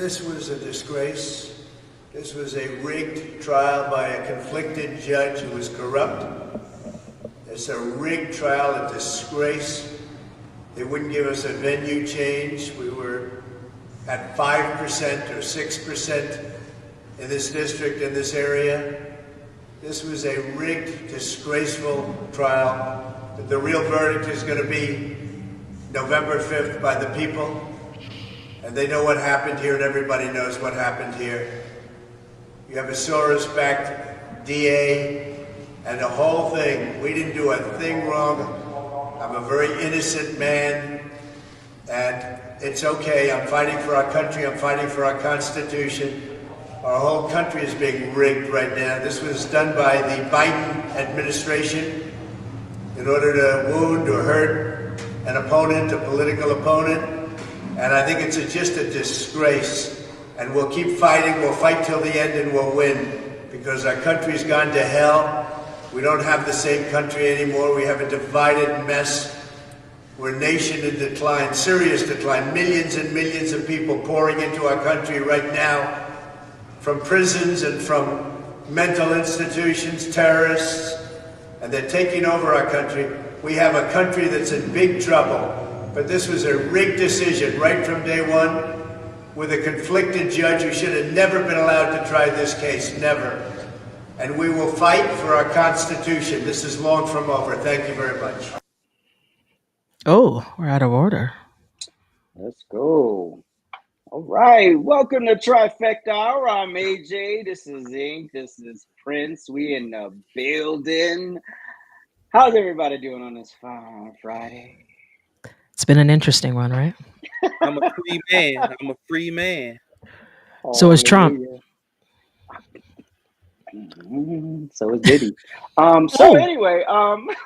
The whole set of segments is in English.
This was a disgrace. This was a rigged trial by a conflicted judge who was corrupt. It's a rigged trial, a disgrace. They wouldn't give us a venue change. We were at 5% or 6% in this district, in this area. This was a rigged, disgraceful trial. The real verdict is going to be November 5th by the people. And they know what happened here, and everybody knows what happened here. You have a Soros-backed DA and the whole thing. We didn't do a thing wrong. I'm a very innocent man, and it's okay. I'm fighting for our country. I'm fighting for our Constitution. Our whole country is being rigged right now. This was done by the Biden administration in order to wound or hurt an opponent, a political opponent. And I think it's just a disgrace. And we'll keep fighting. We'll fight till the end, and we'll win, because our country's gone to hell. We don't have the same country anymore. We have a divided mess. We're a nation in decline, serious decline. Millions and millions of people pouring into our country right now from prisons and from mental institutions, terrorists, and they're taking over our country. We have a country that's in big trouble. But this was a rigged decision right from day one, with a conflicted judge who should have never been allowed to try this case, never. And we will fight for our Constitution. This is long from over. Thank you very much. Oh, we're out of order. Let's go. All right. Welcome to Trifecta Hour. I'm AJ. This is Ink. This is Prince. We in the building. How's everybody doing on this fine Friday? It's been an interesting one, right? I'm a free man. I'm a free man. So is Trump. So is Diddy. Anyway, I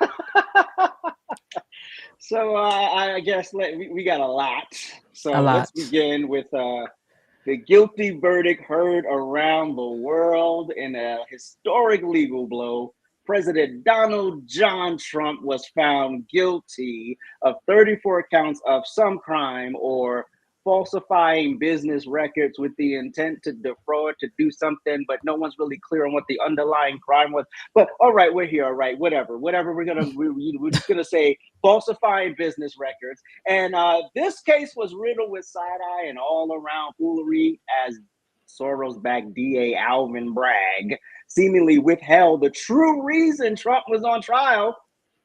guess we got a lot. So let's begin with the guilty verdict heard around the world in a historic legal blow. President Donald John Trump was found guilty of 34 counts of some crime or falsifying business records with the intent to defraud, to do something, but no one's really clear on what the underlying crime was. But all right, we're here. All right, whatever. We're just gonna say falsifying business records. And this case was riddled with side-eye and all-around foolery, as Soros-backed DA Alvin Bragg seemingly withheld the true reason Trump was on trial.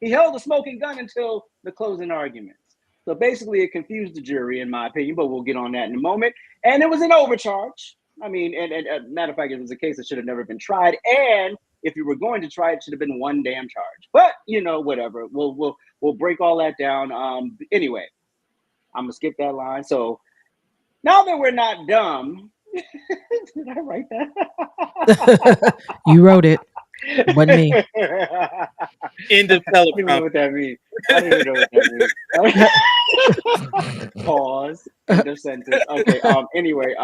He held a smoking gun until the closing arguments. So basically, it confused the jury, in my opinion, but we'll get on that in a moment. And it was an overcharge. I mean, and matter of fact, it was a case that should have never been tried. And if you were going to try it, should have been one damn charge. But whatever. We'll break all that down. Anyway, I'm gonna skip that line. So now that we're not dumb, did I write that? You wrote it. Wasn't me. End of teleprompter. I don't even know what that means. I don't even know what that means. Pause. End of sentence. Okay. Anyway.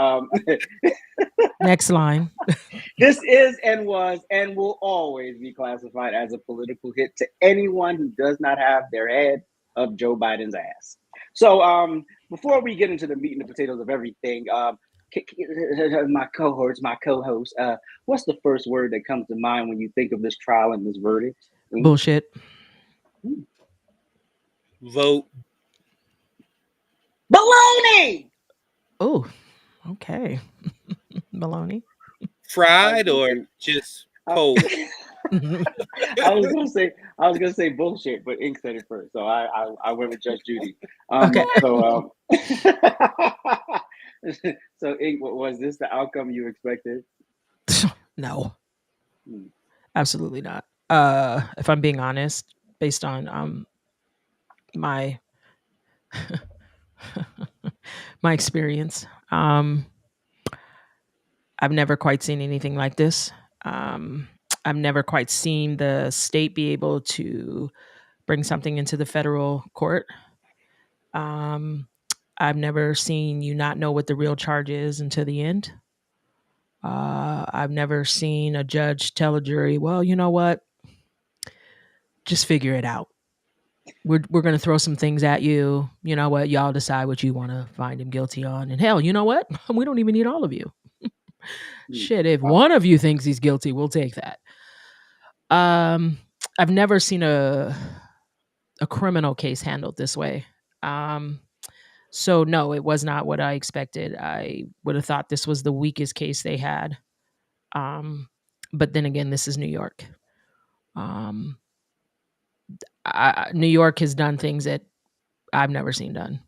Next line. This is and was and will always be classified as a political hit to anyone who does not have their head up Joe Biden's ass. So before we get into the meat and the potatoes of everything, my co-host, what's the first word that comes to mind when you think of this trial and this verdict? Bullshit. Vote. Baloney! Oh, okay. Baloney. Fried or just cold? I was gonna say bullshit, but Ink said it first, so I went with Judge Judy. Okay. So Ink, was this the outcome you expected? No. Absolutely not. If I'm being honest, based on my my experience, I've never quite seen anything like this. I've never quite seen the state be able to bring something into the federal court. I've never seen you not know what the real charge is until the end. I've never seen a judge tell a jury, well, you know what? Just figure it out. we're going to throw some things at you. You know what? Y'all decide what you want to find him guilty on. And hell, you know what? We don't even need all of you. Shit, if one of you thinks he's guilty, we'll take that. I've never seen a criminal case handled this way. So no, it was not what I expected. I would have thought this was the weakest case they had. But then again, this is New York. New York has done things that I've never seen done.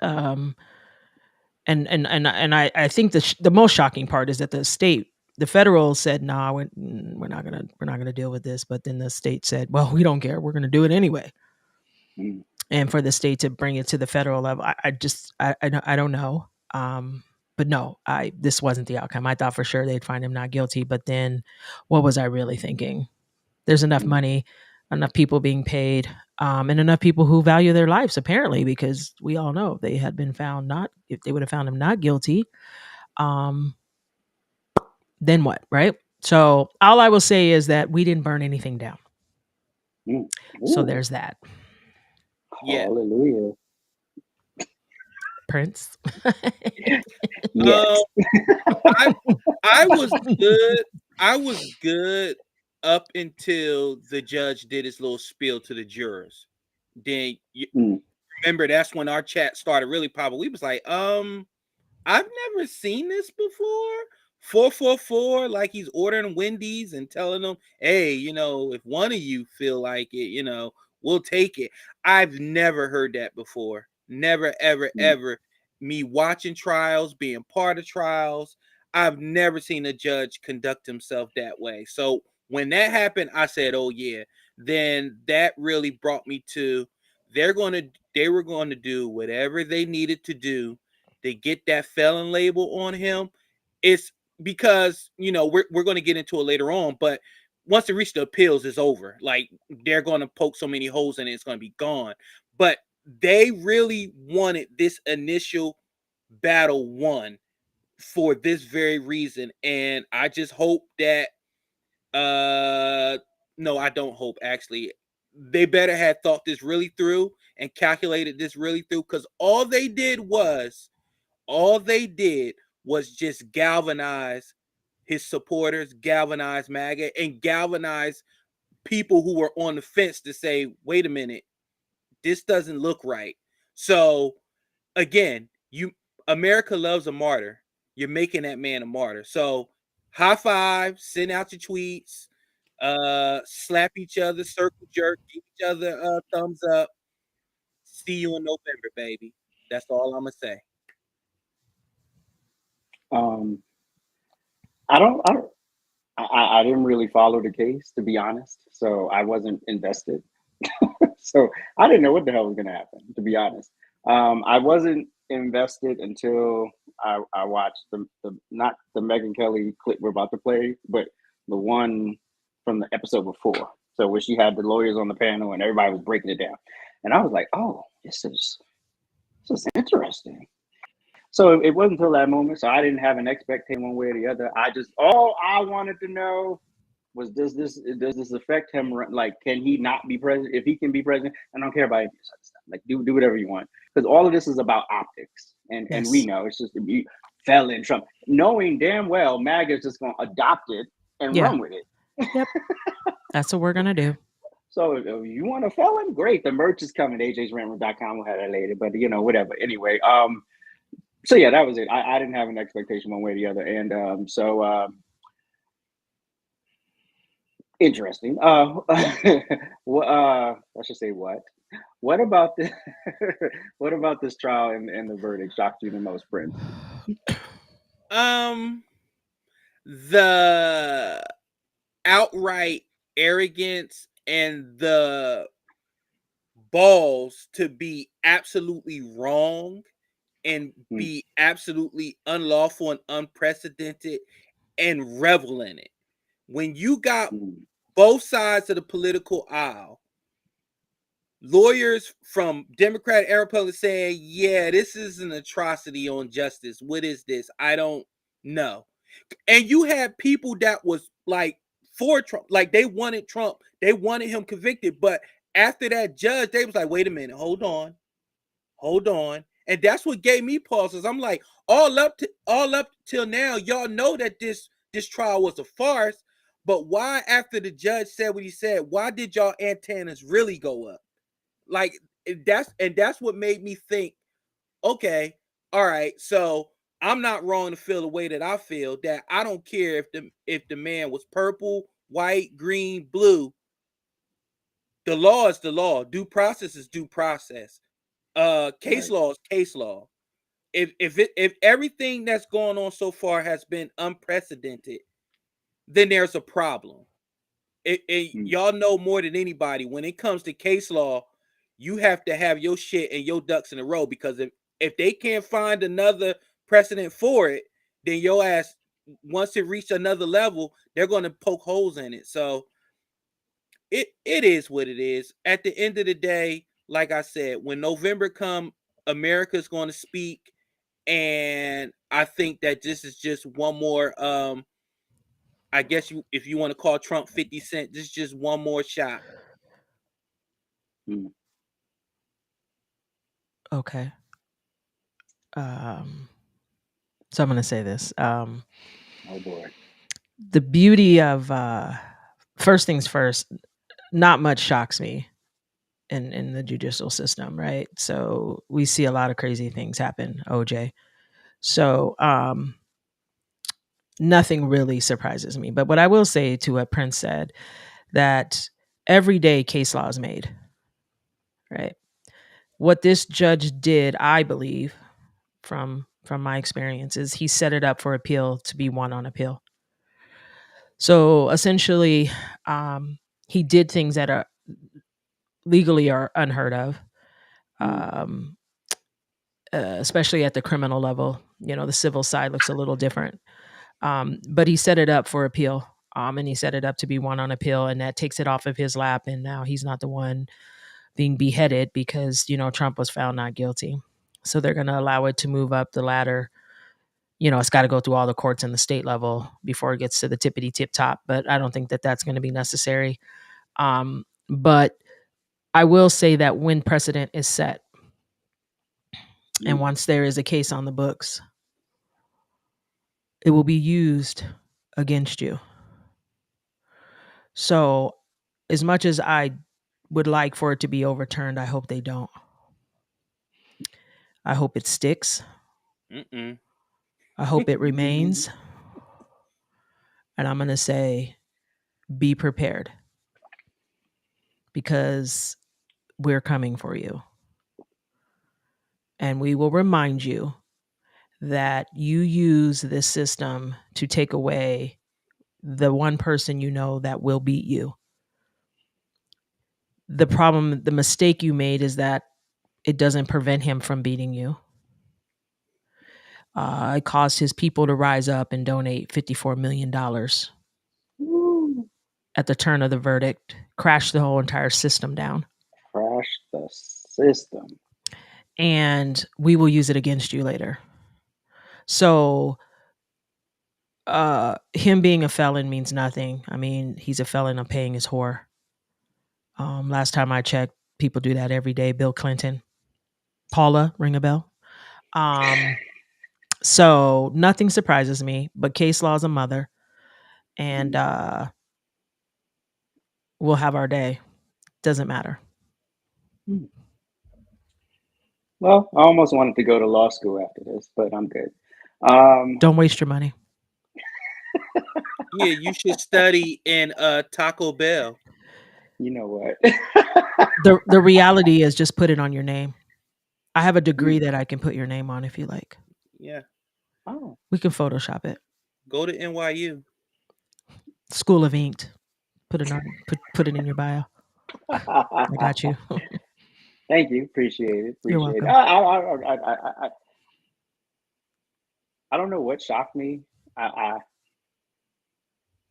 And I think the most shocking part is that the federal said, "Nah, we're not gonna deal with this." But then the state said, "Well, we don't care. We're gonna do it anyway." Mm. And for the state to bring it to the federal level, I don't know. But no, this wasn't the outcome. I thought for sure they'd find him not guilty. But then, what was I really thinking? There's enough money, enough people being paid, and enough people who value their lives, apparently, because we all know if they had been found if they would have found him not guilty, then what, right? So all I will say is that we didn't burn anything down. Ooh. So there's that. Yeah. Hallelujah. Prince. Yes. I was good. I was good up until the judge did his little spiel to the jurors. Then remember, that's when our chat started really popping. We was like, I've never seen this before. 444, like he's ordering Wendy's and telling them, hey, if one of you feel like it, we'll take it. I've never heard that before. Never, ever, ever. Me watching trials, being part of trials, I've never seen a judge conduct himself that way. So when that happened, I said, oh yeah. Then that really brought me to they were going to do whatever they needed to do to get that felon label on him. It's because we're going to get into it later on, but once they reach the appeals, it's over. Like, they're going to poke so many holes in it, it's going to be gone. But they really wanted this initial battle won for this very reason, and I just hope that no, I don't hope, actually. They better have thought this really through and calculated this really through, because all they did was just galvanize his supporters, galvanize MAGA, and galvanize people who were on the fence to say, wait a minute, this doesn't look right. So again, America loves a martyr. You're making that man a martyr. So high five, send out your tweets, slap each other, circle jerk, give each other a thumbs up. See you in November, baby. That's all I'm gonna say. I didn't really follow the case, to be honest. So I wasn't invested. So I didn't know what the hell was gonna happen, to be honest. I wasn't invested until I watched the not the Megyn Kelly clip we're about to play, but the one from the episode before. So where she had the lawyers on the panel and everybody was breaking it down. And I was like, oh, this is interesting. So it wasn't until that moment. So I didn't have an expectation one way or the other. All I wanted to know was, does this affect him? Like, can he not be president? If he can be president, I don't care about any of this other stuff. Like, do whatever you want, because all of this is about optics, and we know it's just you fell in Trump, knowing damn well MAGA is just going to adopt it and run with it. Yep, that's what we're gonna do. So if you want a felon, great. The merch is coming. AJ'sRentRoom.com. We'll have that later, but whatever. Anyway, so yeah, that was it. I didn't have an expectation one way or the other, and interesting. I should say what? What about this? What about this trial and the verdict shocked you the most, Prince? The outright arrogance and the balls to be absolutely wrong and be absolutely unlawful and unprecedented and revel in it. When you got both sides of the political aisle, lawyers from Democrat and Republican saying, yeah, this is an atrocity on justice. What is this? I don't know. And you had people that was like for Trump, like they wanted Trump, they wanted him convicted, but after that judge, they was like, wait a minute, hold on. And that's what gave me pauses. I'm like, all up till now, y'all know that this trial was a farce. But why, after the judge said what he said, why did y'all antennas really go up? Like, that's what made me think, okay, all right, so I'm not wrong to feel the way that I feel, that I don't care if the man was purple, white, green, blue. The law is the law. Due process is due process. Case law is case law. If everything that's going on so far has been unprecedented, then there's a problem. Y'all know more than anybody, when it comes to case law, you have to have your shit and your ducks in a row, because if they can't find another precedent for it, then your ass, once it reached another level, they're going to poke holes in it. So it is what it is. At the end of the day, like I said, when November come, America's going to speak, and I think that this is just one more I guess if you want to call Trump 50 Cent, this is just one more shot. Okay. So I'm going to say this. Oh boy. The beauty of first things first, not much shocks me in the judicial system, right? So we see a lot of crazy things happen, OJ. So nothing really surprises me. But what I will say to what Prince said, that every day case law is made, right? What this judge did, I believe, from my experience, is he set it up for appeal to be won on appeal. So essentially, he did things that are legally are unheard of, especially at the criminal level. You know, the civil side looks a little different, but he set it up for appeal, and he set it up to be won on appeal, and that takes it off of his lap, and now he's not the one being beheaded because, you know, Trump was found not guilty. So they're going to allow it to move up the ladder. You know, it's got to go through all the courts in the state level before it gets to the tippity tip top. But I don't think that that's going to be necessary. But I will say that when precedent is set, and once there is a case on the books, it will be used against you. So as much as I would like for it to be overturned, I hope they don't. I hope it sticks. I hope it remains. And I'm going to say, be prepared, because we're coming for you. And we will remind you that you use this system to take away the one person you know that will beat you. The problem, the mistake you made is that it doesn't prevent him from beating you. It caused his people to rise up and donate $54 million at the turn of the verdict, crashed the whole entire system down. Crash the system. And we will use it against you later. So him being a felon means nothing. I mean, he's a felon on paying his whore. Last time I checked, people do that every day. Bill Clinton. Paula, ring a bell. So nothing surprises me, but case law is a mother. And we'll have our day. Doesn't matter. Well, I almost wanted to go to law school after this, but I'm good. Don't waste your money. Yeah, you should study in Taco Bell. You know what? The reality is, just put it on your name. I have a degree that I can put your name on if you like. Yeah. Oh. We can Photoshop it. Go to NYU. School of Inked. Put it in your bio. I got you. Thank you. Appreciate it. You're welcome. I don't know what shocked me.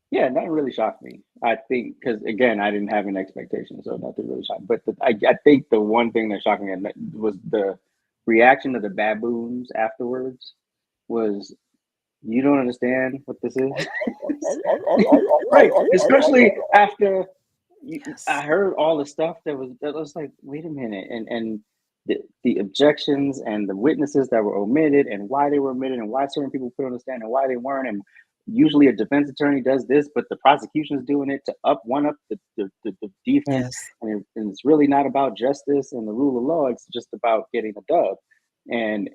Yeah, nothing really shocked me. I think because, again, I didn't have an expectation, so nothing really shocked. But I think the one thing that shocked me was the reaction of the baboons afterwards. Was, you don't understand what this is? Right, especially after I heard all the stuff that was like, wait a minute, and the objections and the witnesses that were omitted and why they were omitted and why certain people put on the stand and why they weren't. And usually a defense attorney does this, but the prosecution's doing it to one up the defense. Yes. And it's really not about justice and the rule of law. It's just about getting a dub, and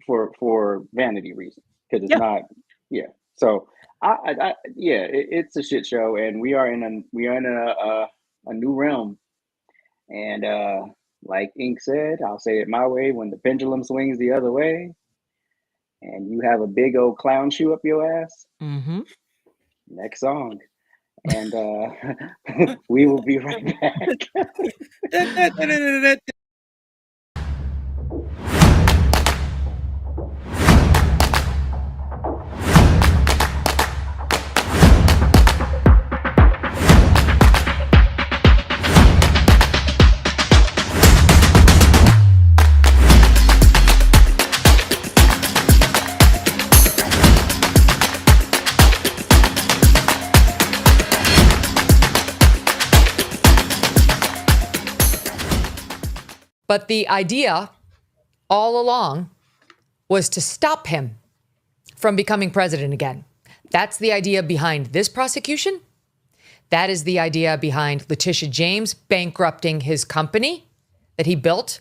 for vanity reasons, because it's not. Yeah. So it's a shit show, and we are in a new realm. And like Ink said, I'll say it my way: when the pendulum swings the other way, and you have a big old clown shoe up your ass. Mm-hmm. Next song, and we will be right back. But the idea all along was to stop him from becoming president again. That's the idea behind this prosecution. That is the idea behind Letitia James bankrupting his company that he built,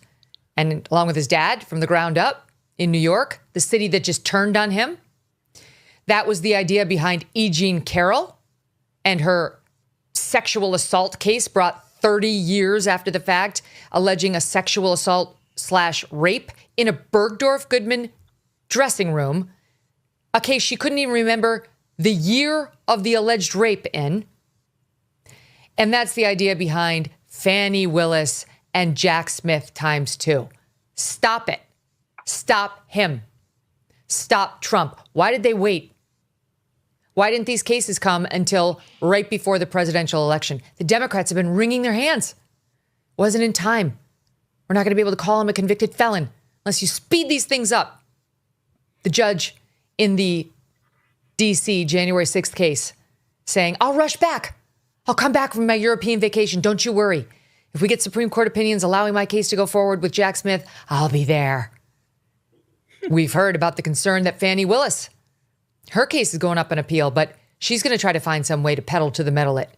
and along with his dad, from the ground up in New York, the city that just turned on him. That was the idea behind E. Jean Carroll and her sexual assault case brought 30 years after the fact, alleging a sexual assault / rape in a Bergdorf Goodman dressing room, a case she couldn't even remember the year of the alleged rape in. And that's the idea behind Fani Willis and Jack Smith ×2. Stop it. Stop him. Stop Trump. Why did they wait? Why didn't these cases come until right before the presidential election? The Democrats have been wringing their hands. Wasn't in time. We're not going to be able to call him a convicted felon unless you speed these things up. The judge in the DC January 6th case saying, I'll rush back. I'll come back from my European vacation. Don't you worry. If we get Supreme Court opinions allowing my case to go forward with Jack Smith, I'll be there. We've heard about the concern that Fani Willis, her case is going up in appeal, but she's going to try to find some way to pedal to the metal it.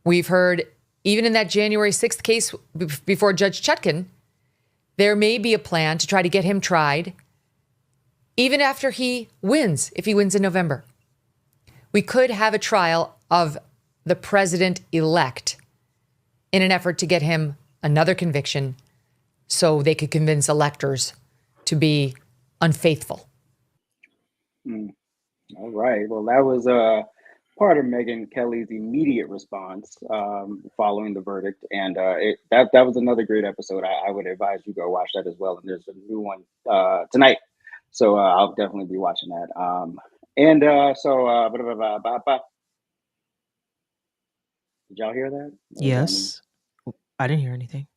We've heard, even in that January 6th case before Judge Chutkan, there may be a plan to try to get him tried, even after he wins, if he wins in November. We could have a trial of the president-elect in an effort to get him another conviction so they could convince electors to be unfaithful. All right. Well, that was part of Megyn Kelly's immediate response following the verdict, and that was another great episode. I would advise you go watch that as well. And there's a new one tonight, so I'll definitely be watching that. Did y'all hear that? Yes. I didn't hear anything.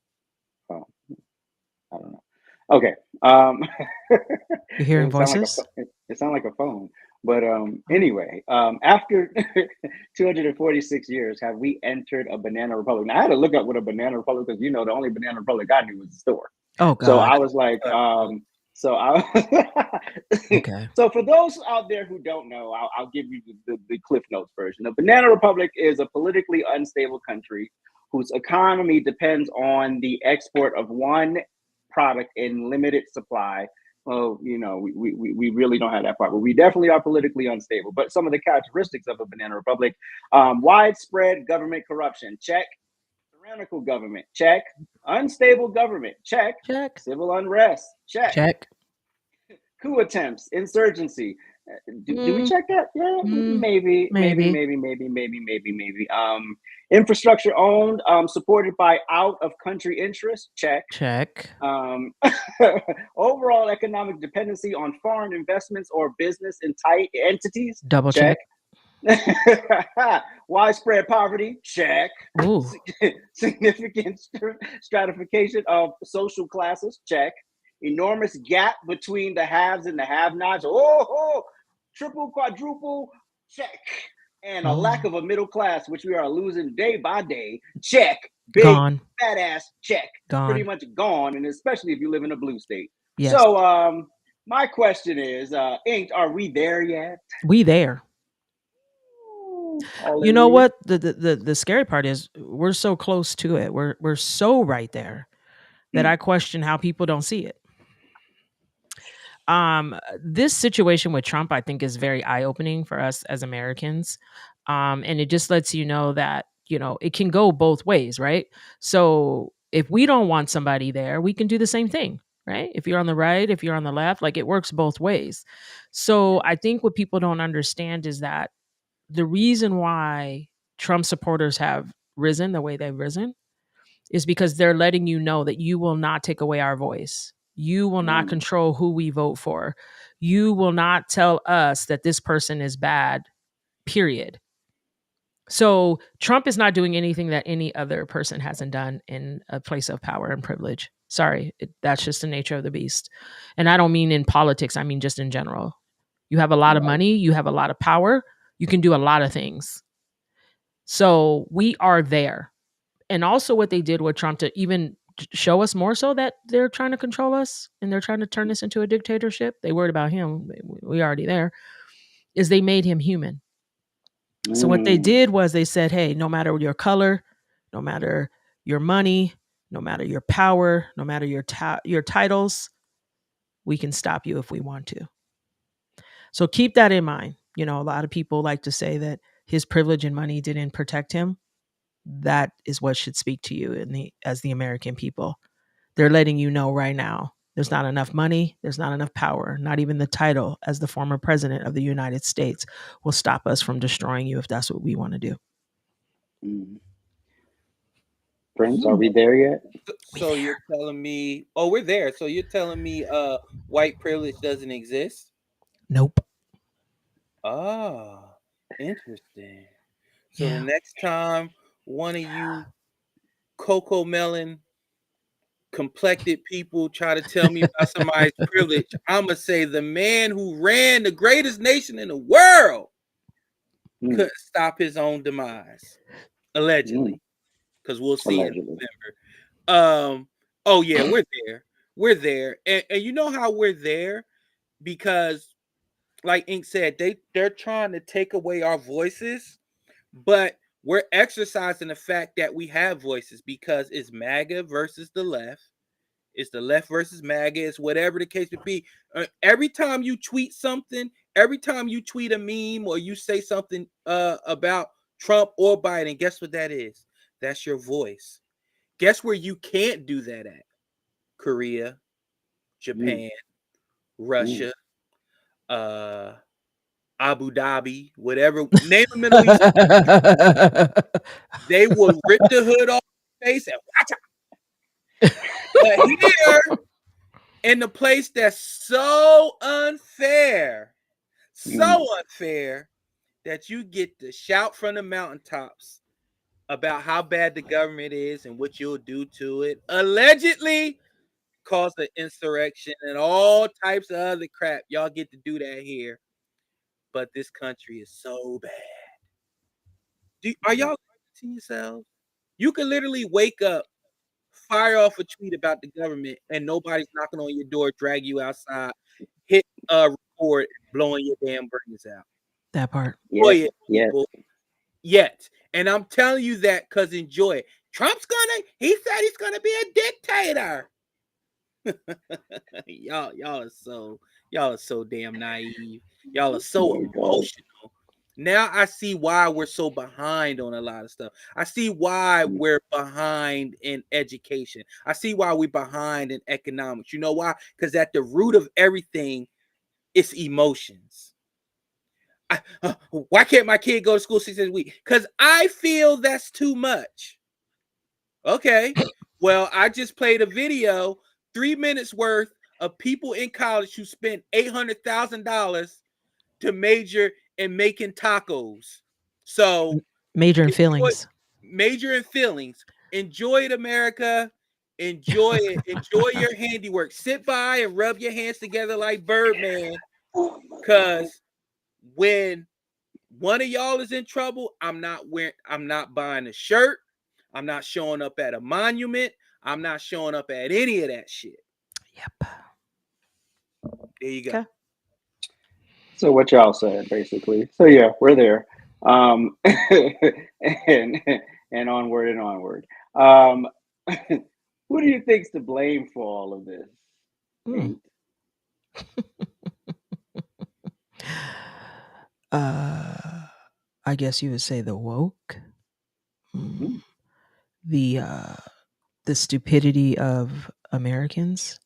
Oh, I don't know. Okay. You're hearing voices? It sounds like a phone. But anyway, after 246 years, have we entered a banana republic? Now, I had to look up what a banana republic, because the only banana republic I knew was the store. Oh, God. So I was like, okay. So for those out there who don't know, I'll give you the Cliff Notes version. A banana republic is a politically unstable country whose economy depends on the export of one product in limited supply. Well, we really don't have that part, but we definitely are politically unstable. But some of the characteristics of a banana republic: widespread government corruption, check; tyrannical government, check; unstable government, check; civil unrest, check; coup attempts, insurgency. Do we check that? Yeah, maybe. Infrastructure owned, supported by out-of-country interests, check. Overall economic dependency on foreign investments or business in tight entities, double check. Widespread poverty, check. Ooh. Significant stratification of social classes, check. Enormous gap between the haves and the have-nots. Triple, quadruple, check. and a lack of a middle class, which we are losing day by day. Check. Big Gone. fat ass check. Gone. Pretty much gone, and especially if you live in a blue state. Yes. So my question is, Inked, are we there yet? We there. Hallelujah. You know what? The scary part is we're so close to it. We're so right there that I question how people don't see it. This situation with Trump, I think, is very eye-opening for us as Americans. And it just lets you know that, it can go both ways, right? So if we don't want somebody there, we can do the same thing, right? If you're on the right, if you're on the left, like, it works both ways. So I think what people don't understand is that the reason why Trump supporters have risen the way they've risen is because they're letting you know that you will not take away our voice. You will not control who we vote for. You will not tell us that this person is bad, period. So Trump is not doing anything that any other person hasn't done in a place of power and privilege. Sorry, that's just the nature of the beast. And I don't mean in politics, I mean just in general. You have a lot of money, you have a lot of power, you can do a lot of things. So we are there. And also what they did with Trump to even show us more so that they're trying to control us and they're trying to turn this into a dictatorship. They worried about him. We already there. Is they made him human. So what they did was they said, hey, no matter your color, no matter your money, no matter your power, no matter your titles, we can stop you if we want to. So keep that in mind. A lot of people like to say that his privilege and money didn't protect him. That is what should speak to you as the American people. They're letting you know right now, there's not enough money, there's not enough power, not even the title as the former president of the United States will stop us from destroying you if that's what we want to do. Prince, are we there yet? So you're telling me, we're there. So you're telling me white privilege doesn't exist? Nope. Ah, interesting. So the next time one of you cocoa melon complected people try to tell me about somebody's privilege, I'm going to say the man who ran the greatest nation in the world couldn't stop his own demise. Allegedly. Because we'll see in November. Oh, yeah, we're there. We're there. And you know how we're there? Because, like Ink said, they're trying to take away our voices, but we're exercising the fact that we have voices because it's MAGA versus the left. It's the left versus MAGA. It's whatever the case may be. Every time you tweet something, every time you tweet a meme or you say something about Trump or Biden, guess what that is? That's your voice. Guess where you can't do that at? Korea, Japan, Russia, Abu Dhabi, whatever. Name a Middle East. They will rip the hood off your face and watch out. But here, in the place that's so unfair that you get to shout from the mountaintops about how bad the government is and what you'll do to it, allegedly cause an insurrection and all types of other crap. Y'all get to do that here. But this country is so bad. Are y'all to yourselves? You can literally wake up, fire off a tweet about the government, and nobody's knocking on your door, drag you outside, hit record, blowing your damn brains out. That part. Enjoy it, people. Yet. And I'm telling you that because enjoy it. He said he's gonna be a dictator. y'all are so damn naive. Y'all are so emotional. Now I see why we're so behind on a lot of stuff. I see why we're behind in education. I see why we're behind in economics. You know why? Because at the root of everything, it's emotions. Why can't my kid go to school 6 days a week? Because I feel that's too much. Okay. Well, I just played a video, 3 minutes worth of people in college who spent $800,000 to major in making tacos. So major in feelings. Enjoy it, America. Enjoy it. Enjoy your handiwork. Sit by and rub your hands together like Birdman. Because when one of y'all is in trouble, I'm not buying a shirt. I'm not showing up at a monument. I'm not showing up at any of that shit. Yep. There you go. Okay. So what y'all said, basically. So yeah, we're there. And onward and onward. Who do you think's to blame for all of this? Mm. I guess you would say the woke. Mm-hmm. The stupidity of Americans.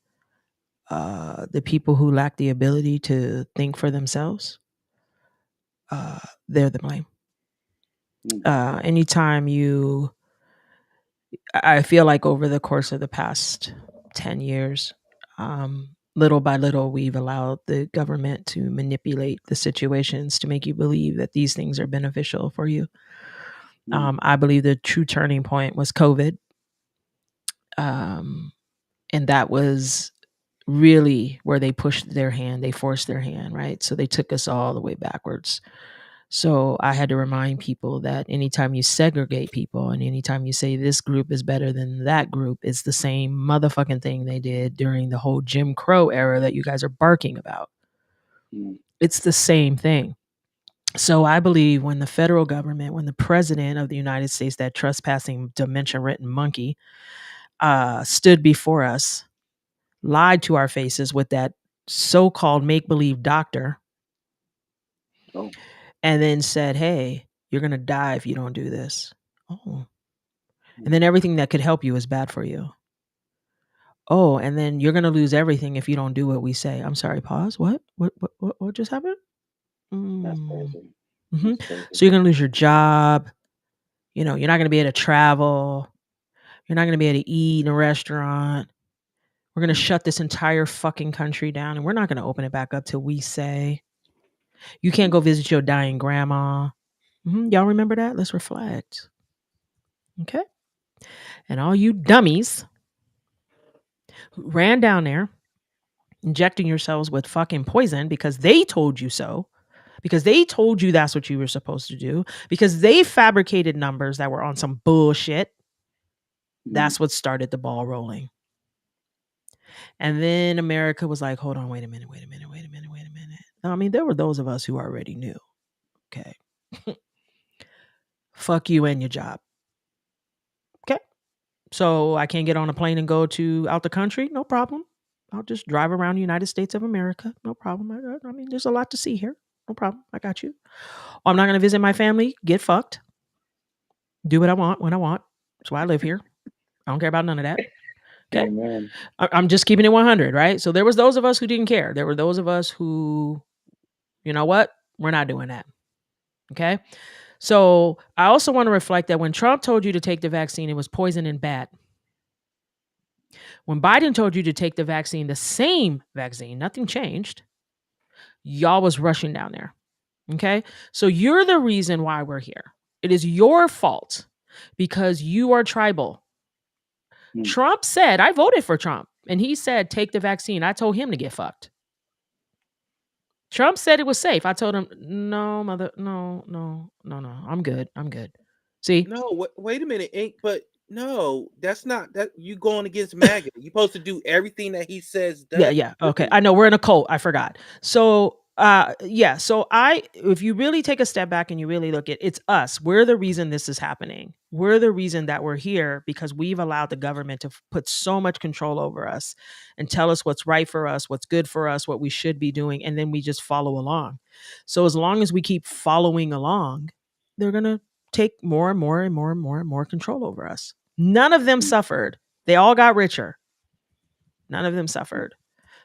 The people who lack the ability to think for themselves. They're the blame. Anytime I feel like over the course of the past 10 years, little by little, we've allowed the government to manipulate the situations to make you believe that these things are beneficial for you. I believe the true turning point was COVID. And that was really where they pushed their hand, they forced their hand, right? So they took us all the way backwards. So I had to remind people that anytime you segregate people and anytime you say this group is better than that group, it's the same motherfucking thing they did during the whole Jim Crow era that you guys are barking about. It's the same thing. So I believe when the federal government, when the president of the United States, that trespassing dementia-ridden monkey, stood before us, lied to our faces with that so-called make-believe doctor, and then said, hey, you're going to die if you don't do this. Oh. And then everything that could help you is bad for you. Oh, and then you're going to lose everything if you don't do what we say. I'm sorry, pause. What just happened? That's crazy. Mm-hmm. That's crazy. So you're going to lose your job. You're not going to be able to travel. You're not going to be able to eat in a restaurant. We're going to shut this entire fucking country down, and we're not going to open it back up till we say. You can't go visit your dying grandma. Y'all remember that? Let's reflect. Okay. And all you dummies who ran down there, injecting yourselves with fucking poison because they told you so, because they told you that's what you were supposed to do, because they fabricated numbers that were on some bullshit. That's what started the ball rolling. And then America was like, hold on, wait a minute. No, I mean, there were those of us who already knew. Okay. Fuck you and your job. Okay. So I can't get on a plane and go out the country? No problem. I'll just drive around the United States of America. No problem. I mean, there's a lot to see here. No problem. I got you. Oh, I'm not going to visit my family. Get fucked. Do what I want when I want. That's why I live here. I don't care about none of that. Okay. Amen. I'm just keeping it 100, right? So there was those of us who didn't care. There were those of us who, you know what? We're not doing that. Okay. So I also want to reflect that when Trump told you to take the vaccine, it was poison and bad. When Biden told you to take the vaccine, the same vaccine, nothing changed. Y'all was rushing down there. Okay. So you're the reason why we're here. It is your fault because you are tribal. Trump said, I voted for Trump. And he said, take the vaccine. I told him to get fucked. Trump said it was safe. I told him, no, mother, no. I'm good. See? No, wait a minute. But no, that's not that you going against MAGA. You're supposed to do everything that he says does. Yeah. Okay. I know we're in a cult. I forgot. So so if you really take a step back and you really look at it's us, we're the reason this is happening. We're the reason that we're here because we've allowed the government to put so much control over us and tell us what's right for us, what's good for us, what we should be doing. And then we just follow along. So as long as we keep following along, they're going to take more and more control over us. None of them suffered. They all got richer. None of them suffered.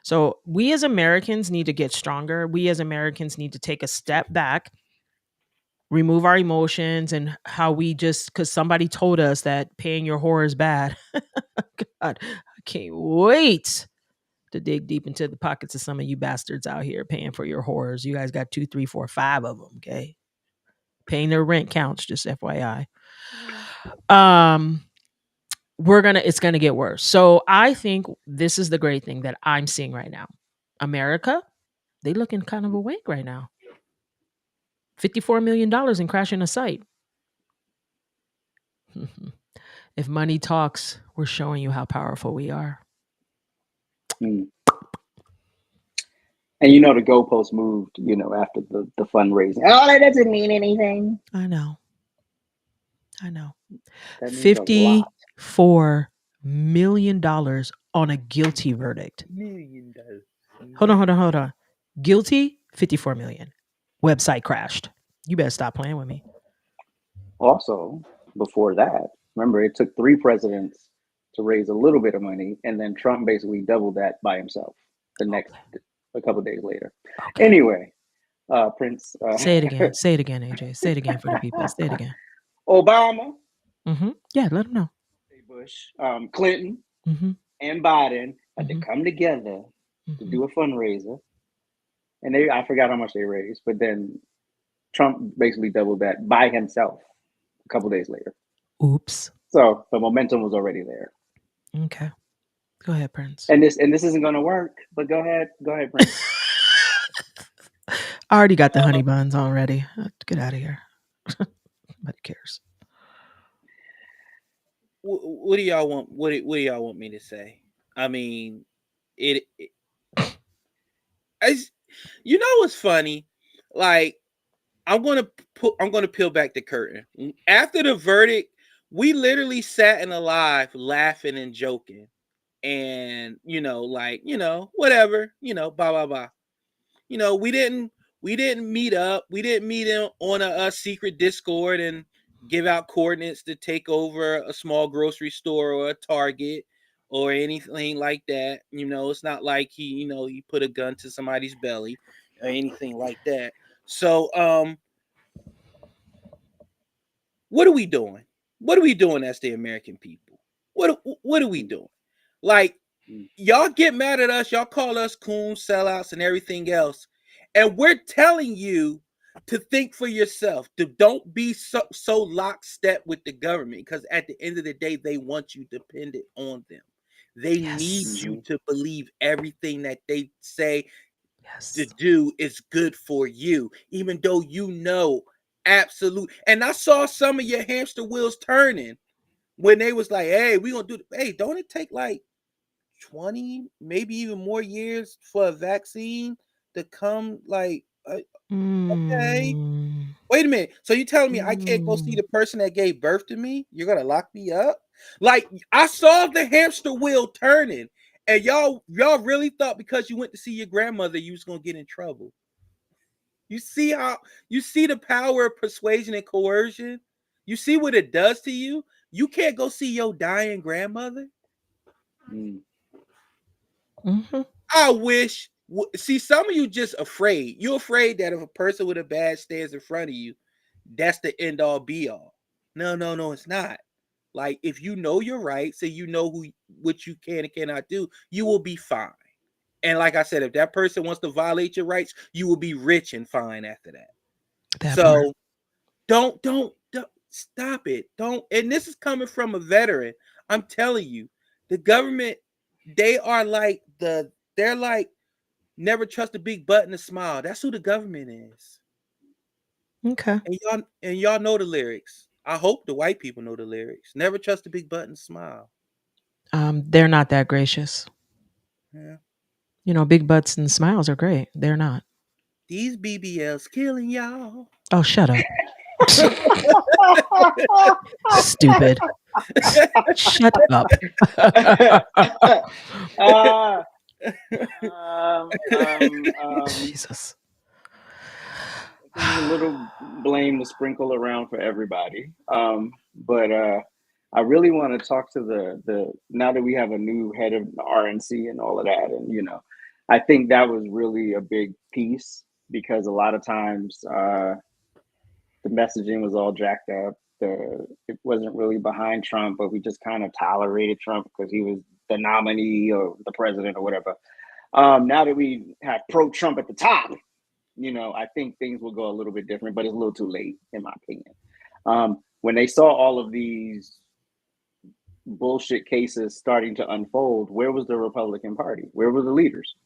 So we as Americans need to get stronger. We as Americans need to take a step back, remove our emotions and how we just, because somebody told us that paying your whore is bad. God, I can't wait to dig deep into the pockets of some of you bastards out here paying for your whores. You guys got 2, 3, 4, 5 of them. Okay. Paying their rent counts, just FYI. It's going to get worse. So I think this is the great thing that I'm seeing right now. America, they looking kind of awake right now. $54 million in crashing a site. If money talks, we're showing you how powerful we are. And the goalpost moved, after the fundraising. Oh, that doesn't mean anything. I know. That means a lot. $54 million on a guilty verdict. Hold on. Guilty, $54 million. Website crashed. You better stop playing with me. Also, before that, remember, it took 3 presidents to raise a little bit of money, and then Trump basically doubled that by himself a couple of days later. Okay. Anyway, Prince. Say it again. Say it again, AJ. Say it again for the people. Say it again. Obama. Yeah, let them know. Bush, Clinton, and Biden had to come together to do a fundraiser. And I forgot how much they raised, but then Trump basically doubled that by himself a couple days later. Oops. So the momentum was already there. Okay. Go ahead, Prince. And this isn't going to work, but go ahead, Prince. I already got the honey buns already. Get out of here. Nobody cares. What do y'all want? What do y'all want me to say? I mean, what's funny? Like, I'm gonna peel back the curtain. After the verdict, we literally sat in a live laughing and joking, and whatever, blah blah blah. We didn't meet up. We didn't meet on a secret Discord and give out coordinates to take over a small grocery store or a Target or anything like that. It's not like he put a gun to somebody's belly or anything like that. So, what are we doing? What are we doing as the American people? What are we doing? Like, y'all get mad at us. Y'all call us coons, sellouts, and everything else. And we're telling you to think for yourself, to don't be so lockstep with the government, because at the end of the day, they want you dependent on them. They need you to believe everything that they say to do is good for you, even though absolute. And I saw some of your hamster wheels turning when they was like, hey, we gonna do hey, don't it take like 20, maybe even more years for a vaccine to come? Like, okay, wait a minute. So you telling me I can't go see the person that gave birth to me? You're gonna lock me up? Like, I saw the hamster wheel turning, and y'all really thought because you went to see your grandmother you was gonna get in trouble. You see the power of persuasion and coercion? You see what it does to you? You can't go see your dying grandmother. I wish. See, some of you just afraid. You're afraid that if a person with a badge stands in front of you, that's the end all be all. No, it's not. Like, if you know your rights, so you know what you can and cannot do, you will be fine. And like I said, if that person wants to violate your rights, you will be rich and fine after that. So don't stop it. Don't. And this is coming from a veteran. I'm telling you, the government, they're like never trust a big butt and a smile. That's who the government is. Okay. And y'all know the lyrics. I hope the white people know the lyrics. Never trust a big butt and smile. They're not that gracious. Yeah. Big butts and smiles are great. They're not. These BBLs killing y'all. Oh, shut up. Stupid. Shut up. Jesus. There's a little blame to sprinkle around for everybody. But I really want to talk to the now that we have a new head of the RNC and all of that. And, I think that was really a big piece, because a lot of times the messaging was all jacked up. It wasn't really behind Trump, but we just kind of tolerated Trump because he was the nominee or the president or whatever. Now that we have pro-Trump at the top, I think things will go a little bit different, but it's a little too late, in my opinion. When they saw all of these bullshit cases starting to unfold, where was the Republican Party? Where were the leaders?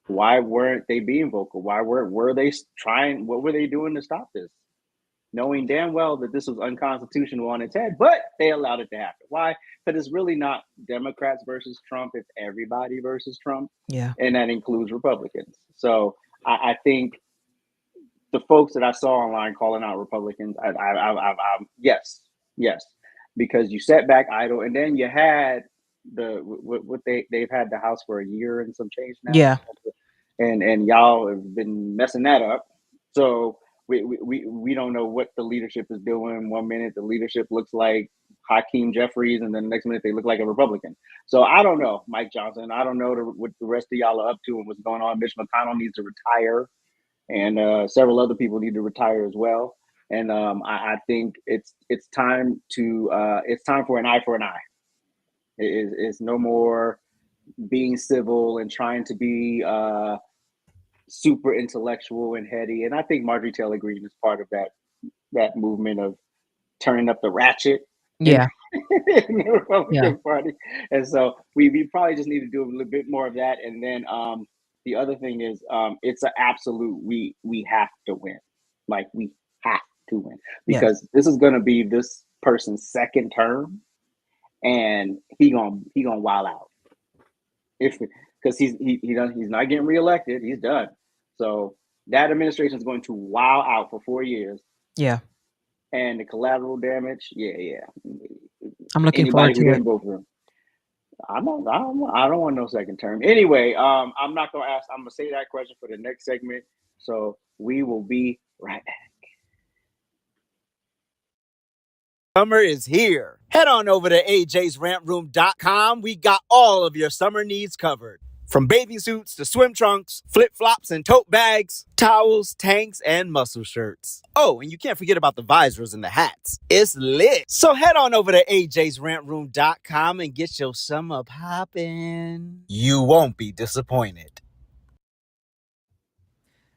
Why weren't they being vocal? Why were they trying? What were they doing to stop this? Knowing damn well that this was unconstitutional on its head, but they allowed it to happen. Why? Because it's really not Democrats versus Trump, it's everybody versus Trump. Yeah. And that includes Republicans. So I think the folks that I saw online calling out Republicans, yes, because you sat back idle, and then you had they've had the House for a year and some change now. Yeah. And y'all have been messing that up. So we don't know what the leadership is doing. 1 minute the leadership looks like Hakeem Jeffries, and then the next minute they look like a Republican. So I don't know, Mike Johnson. I don't know what the rest of y'all are up to and what's going on. Mitch McConnell needs to retire, and several other people need to retire as well. And I think it's time for an eye for an eye. It's no more being civil and trying to be super intellectual and heady. And I think Marjorie Taylor Greene is part of that movement of turning up the ratchet. Yeah. In the Republican Party. And so we probably just need to do a little bit more of that. And then the other thing is it's an absolute we have to win. Like, we have to win, because this is going to be this person's second term, and he's gonna wild out because he's not getting reelected. He's done. So that administration is going to wow out for 4 years. Yeah. And the collateral damage, yeah. I'm looking forward to it. Vote for him. I don't want no second term. Anyway, I'm not gonna ask. I'm gonna say that question for the next segment. So we will be right back. Summer is here. Head on over to ajsrantroom.com. We got all of your summer needs covered. From bathing suits to swim trunks, flip-flops and tote bags, towels, tanks, and muscle shirts. Oh, and you can't forget about the visors and the hats. It's lit. So head on over to ajsrantroom.com and get your summer poppin'. You won't be disappointed.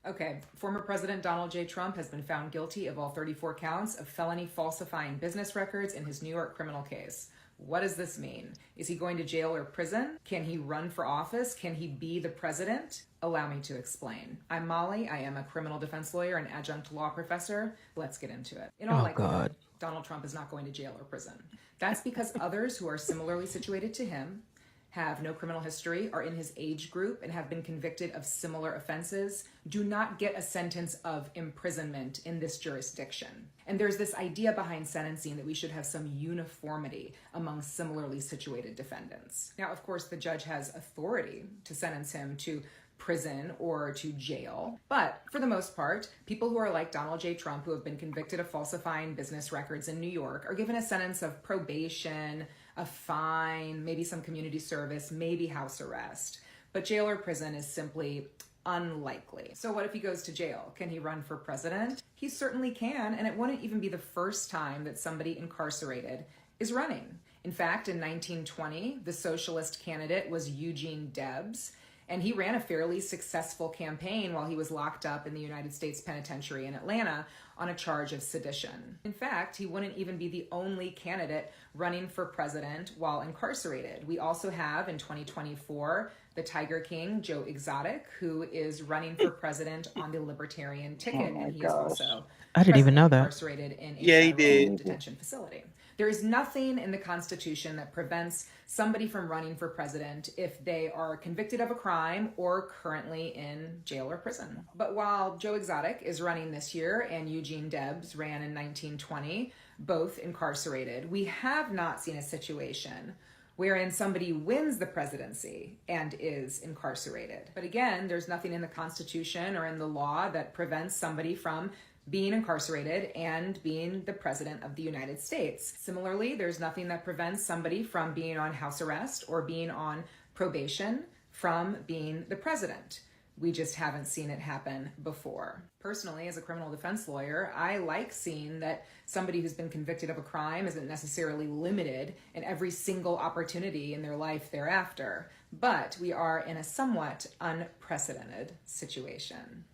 Okay, former President Donald J. Trump has been found guilty of all 34 counts of felony falsifying business records in his New York criminal case. What does this mean? Is he going to jail or prison? Can he run for office? Can he be the president? Allow me to explain. I'm Molly. I am a criminal defense lawyer and adjunct law professor. Let's get into it. In all likelihood, Donald Trump is not going to jail or prison. That's because others who are similarly situated to him, have no criminal history, are in his age group, and have been convicted of similar offenses, do not get a sentence of imprisonment in this jurisdiction. And there's this idea behind sentencing that we should have some uniformity among similarly situated defendants. Now, of course, the judge has authority to sentence him to prison or to jail. But for the most part, people who are like Donald J. Trump, who have been convicted of falsifying business records in New York, are given a sentence of probation, a fine, maybe some community service, maybe house arrest. But jail or prison is simply unlikely. So what if he goes to jail? Can he run for president? He certainly can, and it wouldn't even be the first time that somebody incarcerated is running. In fact, in 1920, the socialist candidate was Eugene Debs, and he ran a fairly successful campaign while he was locked up in the United States Penitentiary in Atlanta on a charge of sedition. In fact, he wouldn't even be the only candidate running for president while incarcerated. We also have, in 2024, the Tiger King, Joe Exotic, who is running for president on the Libertarian ticket, and he is also I didn't even know that. Incarcerated in a he did. detention facility. There is nothing in the Constitution that prevents somebody from running for president if they are convicted of a crime or currently in jail or prison. But while Joe Exotic is running this year and Eugene Debs ran in 1920, both incarcerated, we have not seen a situation wherein somebody wins the presidency and is incarcerated. But again, there's nothing in the Constitution or in the law that prevents somebody from being incarcerated and being the president of the United States. Similarly, there's nothing that prevents somebody from being on house arrest or being on probation from being the president. We just haven't seen it happen before. Personally, as a criminal defense lawyer, I like seeing that somebody who's been convicted of a crime isn't necessarily limited in every single opportunity in their life thereafter. But we are in a somewhat unprecedented situation.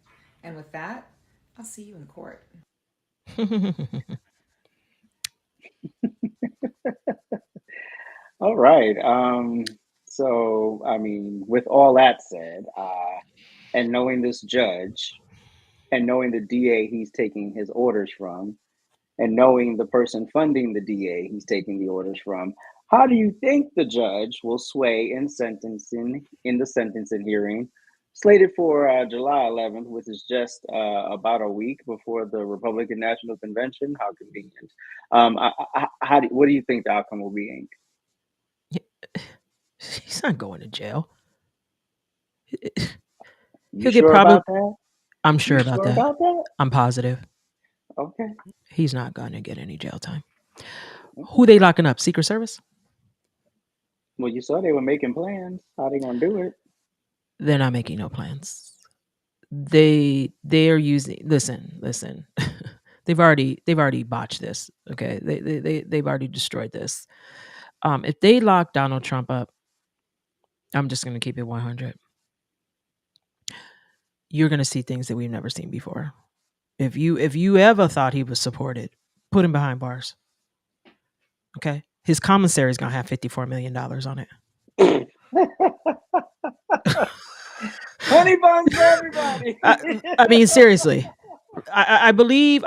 And with that, I'll see you in court. All right. So, I mean, with all that said, and knowing this judge, and knowing the DA he's taking his orders from, and knowing the person funding the DA he's taking the orders from, how do you think the judge will sway in the sentencing hearing slated for July 11th, which is just about a week before the Republican National Convention? How convenient. What do you think the outcome will be, Ink? He's not going to jail. You sure about that? I'm sure You about sure that. about that? I'm positive. Okay. He's not going to get any jail time. Who they locking up? Secret Service? Well, you saw they were making plans. How they gonna do it? They're not making no plans. They are using. Listen. they've already botched this. Okay, they've already destroyed this. If they lock Donald Trump up, I'm just going to keep it 100. You're going to see things that we've never seen before. If you ever thought he was supported, put him behind bars. Okay, his commissary is going to have $54 million on it. Honey buns for everybody. I mean, seriously. I believe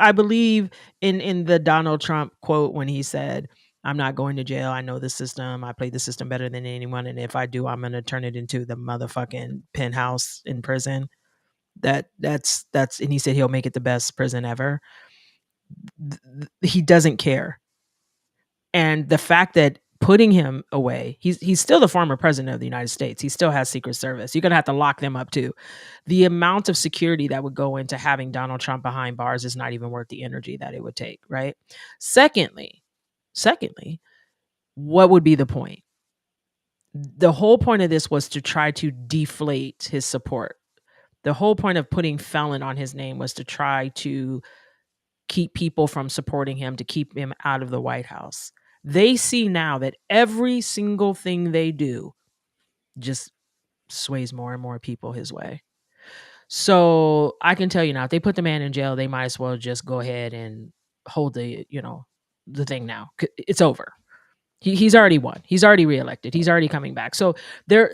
in the Donald Trump quote when he said, "I'm not going to jail. I know the system. I play the system better than anyone, and if I do, I'm going to turn it into the motherfucking penthouse in prison." That's and he said he'll make it the best prison ever. He doesn't care, and the fact that putting him away, he's still the former president of the United States. He still has Secret Service. You're gonna have to lock them up too. The amount of security that would go into having Donald Trump behind bars is not even worth the energy that it would take, right? Secondly, what would be the point? The whole point of this was to try to deflate his support. The whole point of putting felon on his name was to try to keep people from supporting him, to keep him out of the White House. They see now that every single thing they do just sways more and more people his way. So I can tell you now, if they put the man in jail, they might as well just go ahead and hold the thing now. It's over. He's already won. He's already reelected. He's already coming back. So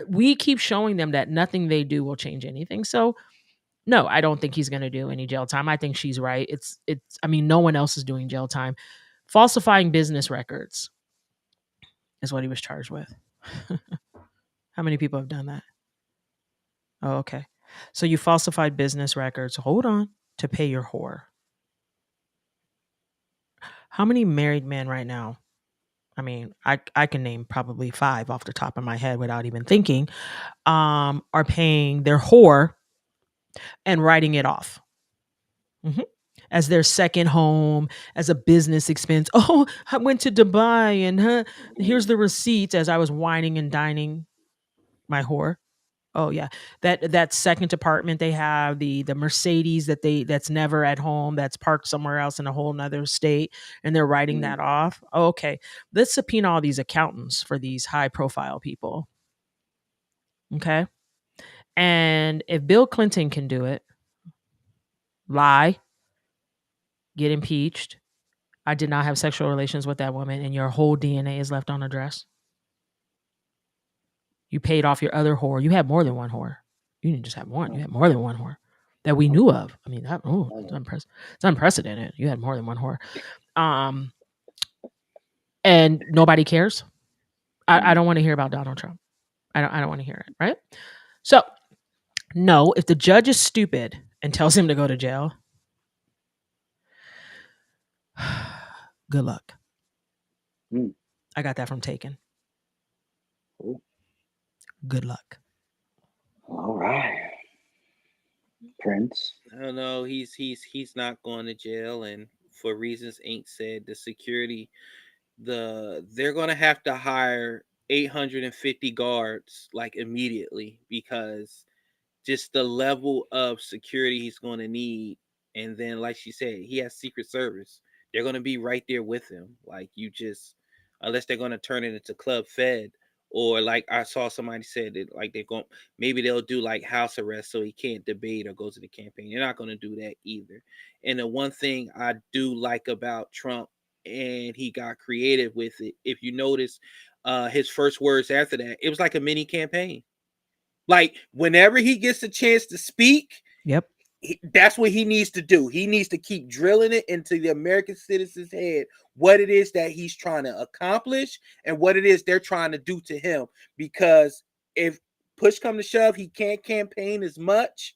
we keep showing them that nothing they do will change anything. So no, I don't think he's going to do any jail time. I think she's right. I mean, no one else is doing jail time. Falsifying business records is what he was charged with. How many people have done that? Oh, okay. So you falsified business records, hold on, to pay your whore. How many married men right now? I mean, I can name probably 5 off the top of my head without even thinking, are paying their whore and writing it off. As their second home, as a business expense. Oh, I went to Dubai and here's the receipt as I was whining and dining my whore. Oh yeah, that second apartment they have, the Mercedes that's never at home, that's parked somewhere else in a whole nother state, and they're writing that off. Oh, okay, let's subpoena all these accountants for these high profile people. Okay, and if Bill Clinton can do it, lie, get impeached, I did not have sexual relations with that woman, and your whole DNA is left on a dress. You paid off your other whore. You had more than one whore. You didn't just have one. You had more than one whore that we knew of. I mean, it's unprecedented. You had more than one whore. And nobody cares. I don't want to hear about Donald Trump. I don't want to hear it, right? So, no, if the judge is stupid and tells him to go to jail, good luck. I got that from Taken. Good luck. All right, Prince. I don't know. He's not going to jail, and for reasons Ain't said, the security, they're gonna have to hire 850 guards like immediately, because just the level of security he's going to need. And then, like she said, he has Secret Service. They're going to be right there with him. Like, unless they're going to turn it into Club Fed, or like I saw somebody said that, like, maybe they'll do like house arrest so he can't debate or go to the campaign. They're not going to do that either. And the one thing I do like about Trump, and he got creative with it, if you notice, his first words after that, it was like a mini campaign. Like whenever he gets a chance to speak, that's what he needs to do. He needs to keep drilling it into the American citizen's head what it is that he's trying to accomplish and what it is they're trying to do to him. Because if push come to shove, he can't campaign as much.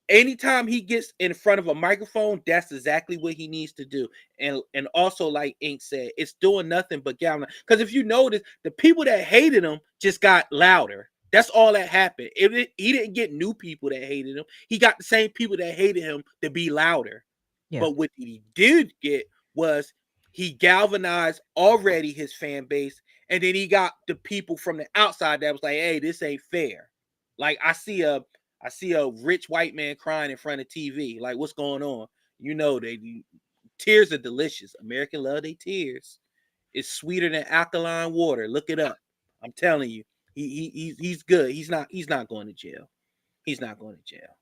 Anytime he gets in front of a microphone, that's exactly what he needs to do. And also, like Ink said, it's doing nothing but galvanizing. Because if you notice, the people that hated him just got louder. That's all that happened. He didn't get new people that hated him. He got the same people that hated him to be louder. Yeah. But what he did get was he galvanized already his fan base. And then he got the people from the outside that was like, hey, this ain't fair. Like I see a rich white man crying in front of TV. Like, what's going on? You know, tears are delicious. American love they tears. It's sweeter than alkaline water. Look it up. I'm telling you, he's good. He's not going to jail. He's not going to jail.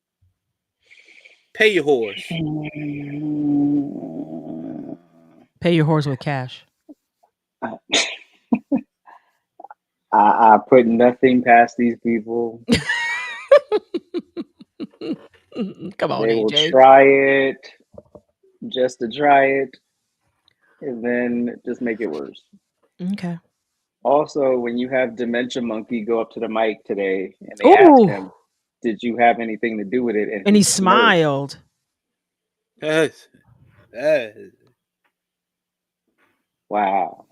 Pay your horse. Pay your horse with cash. I put nothing past these people. Come on, they AJ. will try it just to try it and then just make it worse. Okay. Also, when you have Dementia Monkey go up to the mic today and they asked him, did you have anything to do with it? And he smiled. Yes. Wow.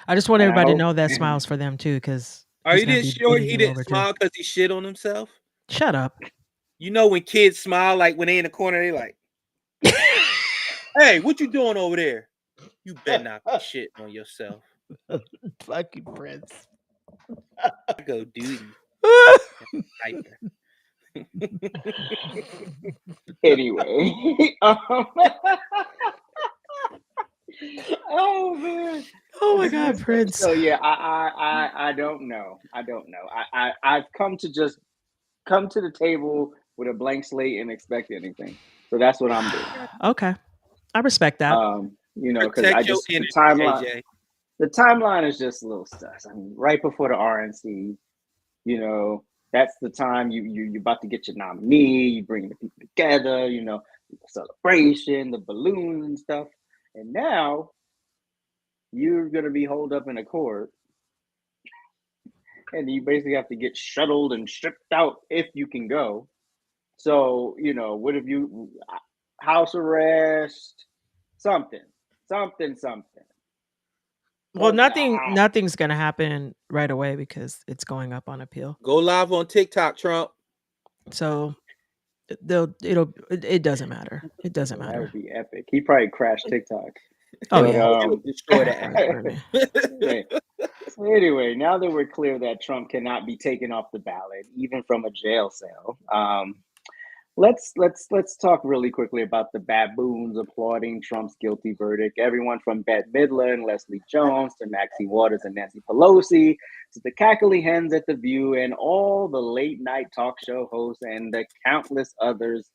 I just want everybody to know that smiles for them too, because are you sure he didn't smile because he shit on himself? Shut up. You know when kids smile, like when they in the corner, they like, hey, what you doing over there? You better not be shitting on yourself. Fucking Prince. Go duty. Anyway. Oh man. Oh my God, Prince. So yeah, I don't know. I've come to the table with a blank slate and expect anything. So that's what I'm doing. Okay. I respect that. You know, because the timeline is just a little sus. I mean, right before the RNC, you know, that's the time you're about to get your nominee, you bring the people together, you know, the celebration, the balloons and stuff. And now you're going to be holed up in a court and you basically have to get shuttled and stripped out if you can go. So, you know, what if you house arrest, something. Well, nothing's going to happen right away because it's going up on appeal. Go live on TikTok, Trump. So it doesn't matter. It doesn't matter. That would be epic. He probably crashed TikTok. Oh, yeah. Destroy that. Anyway, now that we're clear that Trump cannot be taken off the ballot, even from a jail cell, let's talk really quickly about the baboons applauding Trump's guilty verdict. Everyone from Bette Midler and Leslie Jones to Maxine Waters and Nancy Pelosi to the cackling hens at The View and all the late night talk show hosts and the countless others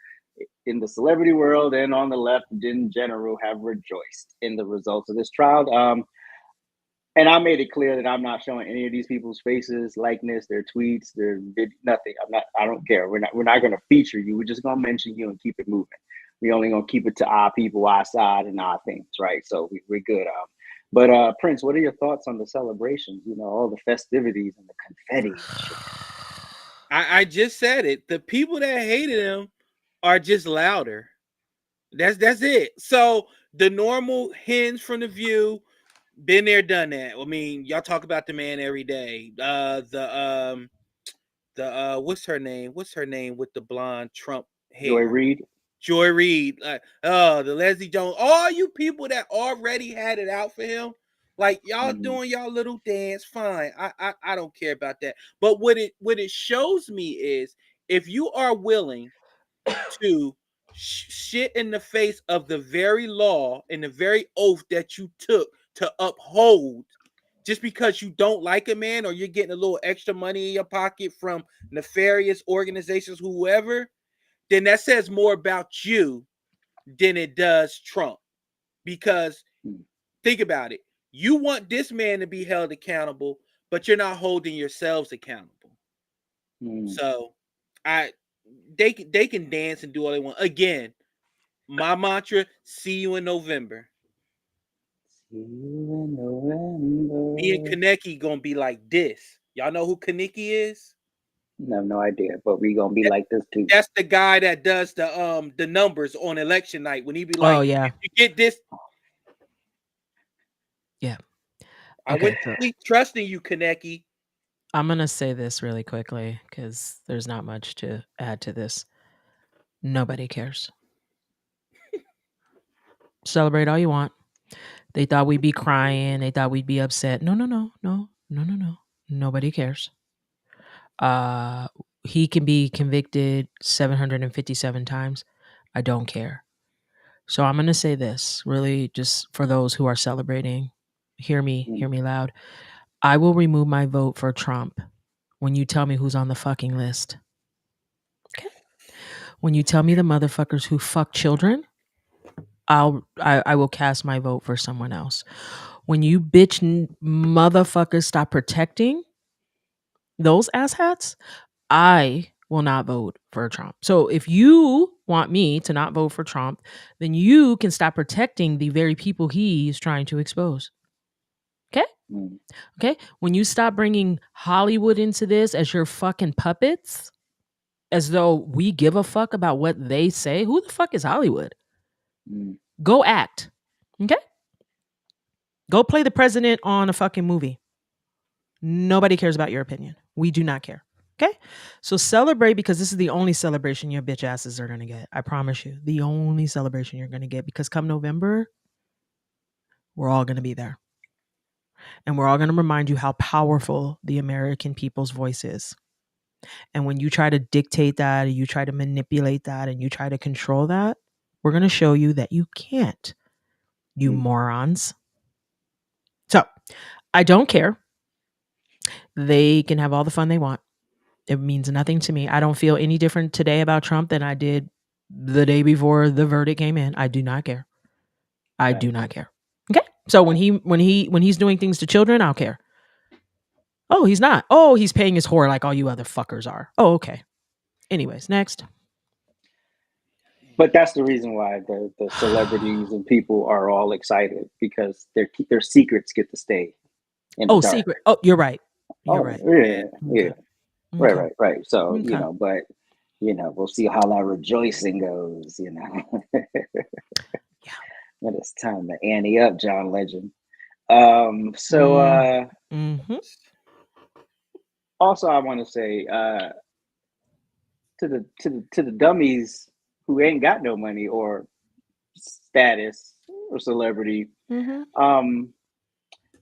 in the celebrity world and on the left in general have rejoiced in the results of this trial. And I made it clear that I'm not showing any of these people's faces, likeness, their tweets, their nothing. I don't care. We're not going to feature you. We're just going to mention you and keep it moving. We're only going to keep it to our people, our side, and our things, right? So we're good. But Prince, what are your thoughts on the celebrations? You know, all the festivities and the confetti. I just said it. The people that hated him are just louder. That's it. So the normal hens from The View, been there, done that. I mean, y'all talk about the man every day. The what's her name? What's her name with the blonde Trump hair? Joy Reid. The Leslie Jones. All you people that already had it out for him, like y'all doing y'all little dance, fine. I don't care about that. But what it shows me is if you are willing to shit in the face of the very law and the very oath that you took to uphold just because you don't like a man or you're getting a little extra money in your pocket from nefarious organizations, whoever, then that says more about you than it does Trump. Because think about it. You want this man to be held accountable, but you're not holding yourselves accountable. So they can dance and do all they want. Again, my mantra: see you in November. See you in November. Me and Kaneki gonna be like this. Y'all know who Kaneki is? I have no idea, but we gonna be like this too. That's the guy that does the numbers on election night when he be like, oh yeah, if you get this. Yeah. I went to sleep trusting you, Kaneki. I'm going to say this really quickly because there's not much to add to this. Nobody cares. Celebrate all you want. They thought we'd be crying. They thought we'd be upset. No. Nobody cares. He can be convicted 757 times. I don't care. So I'm going to say this really just for those who are celebrating. Hear me loud. I will remove my vote for Trump when you tell me who's on the fucking list. Okay? When you tell me the motherfuckers who fuck children, I will cast my vote for someone else. When you bitch motherfuckers stop protecting those asshats, I will not vote for Trump. So if you want me to not vote for Trump, then you can stop protecting the very people he's trying to expose. Okay? Okay? When you stop bringing Hollywood into this as your fucking puppets, as though we give a fuck about what they say, who the fuck is Hollywood? Go act. Okay? Go play the president on a fucking movie. Nobody cares about your opinion. We do not care. Okay? So celebrate because this is the only celebration your bitch asses are going to get. I promise you. The only celebration you're going to get because come November, we're all going to be there. And we're all going to remind you how powerful the American people's voice is. And when you try to dictate that, and you try to manipulate that, and you try to control that, we're going to show you that you can't, you morons. So I don't care. They can have all the fun they want. It means nothing to me. I don't feel any different today about Trump than I did the day before the verdict came in. I do not care. I do not care. Okay? So when he's doing things to children, I'll care. Oh, he's not. Oh, he's paying his whore like all you other fuckers are. Oh, okay. Anyways, next. But that's the reason why the celebrities and people are all excited because their secrets get to stay in the dark. Secret. Oh, you're right. You're right. Yeah. Okay. Right. So, but we'll see how that rejoicing goes, Yeah. But it's time to ante up, John Legend. Also I want to say to the dummies who ain't got no money or status or celebrity,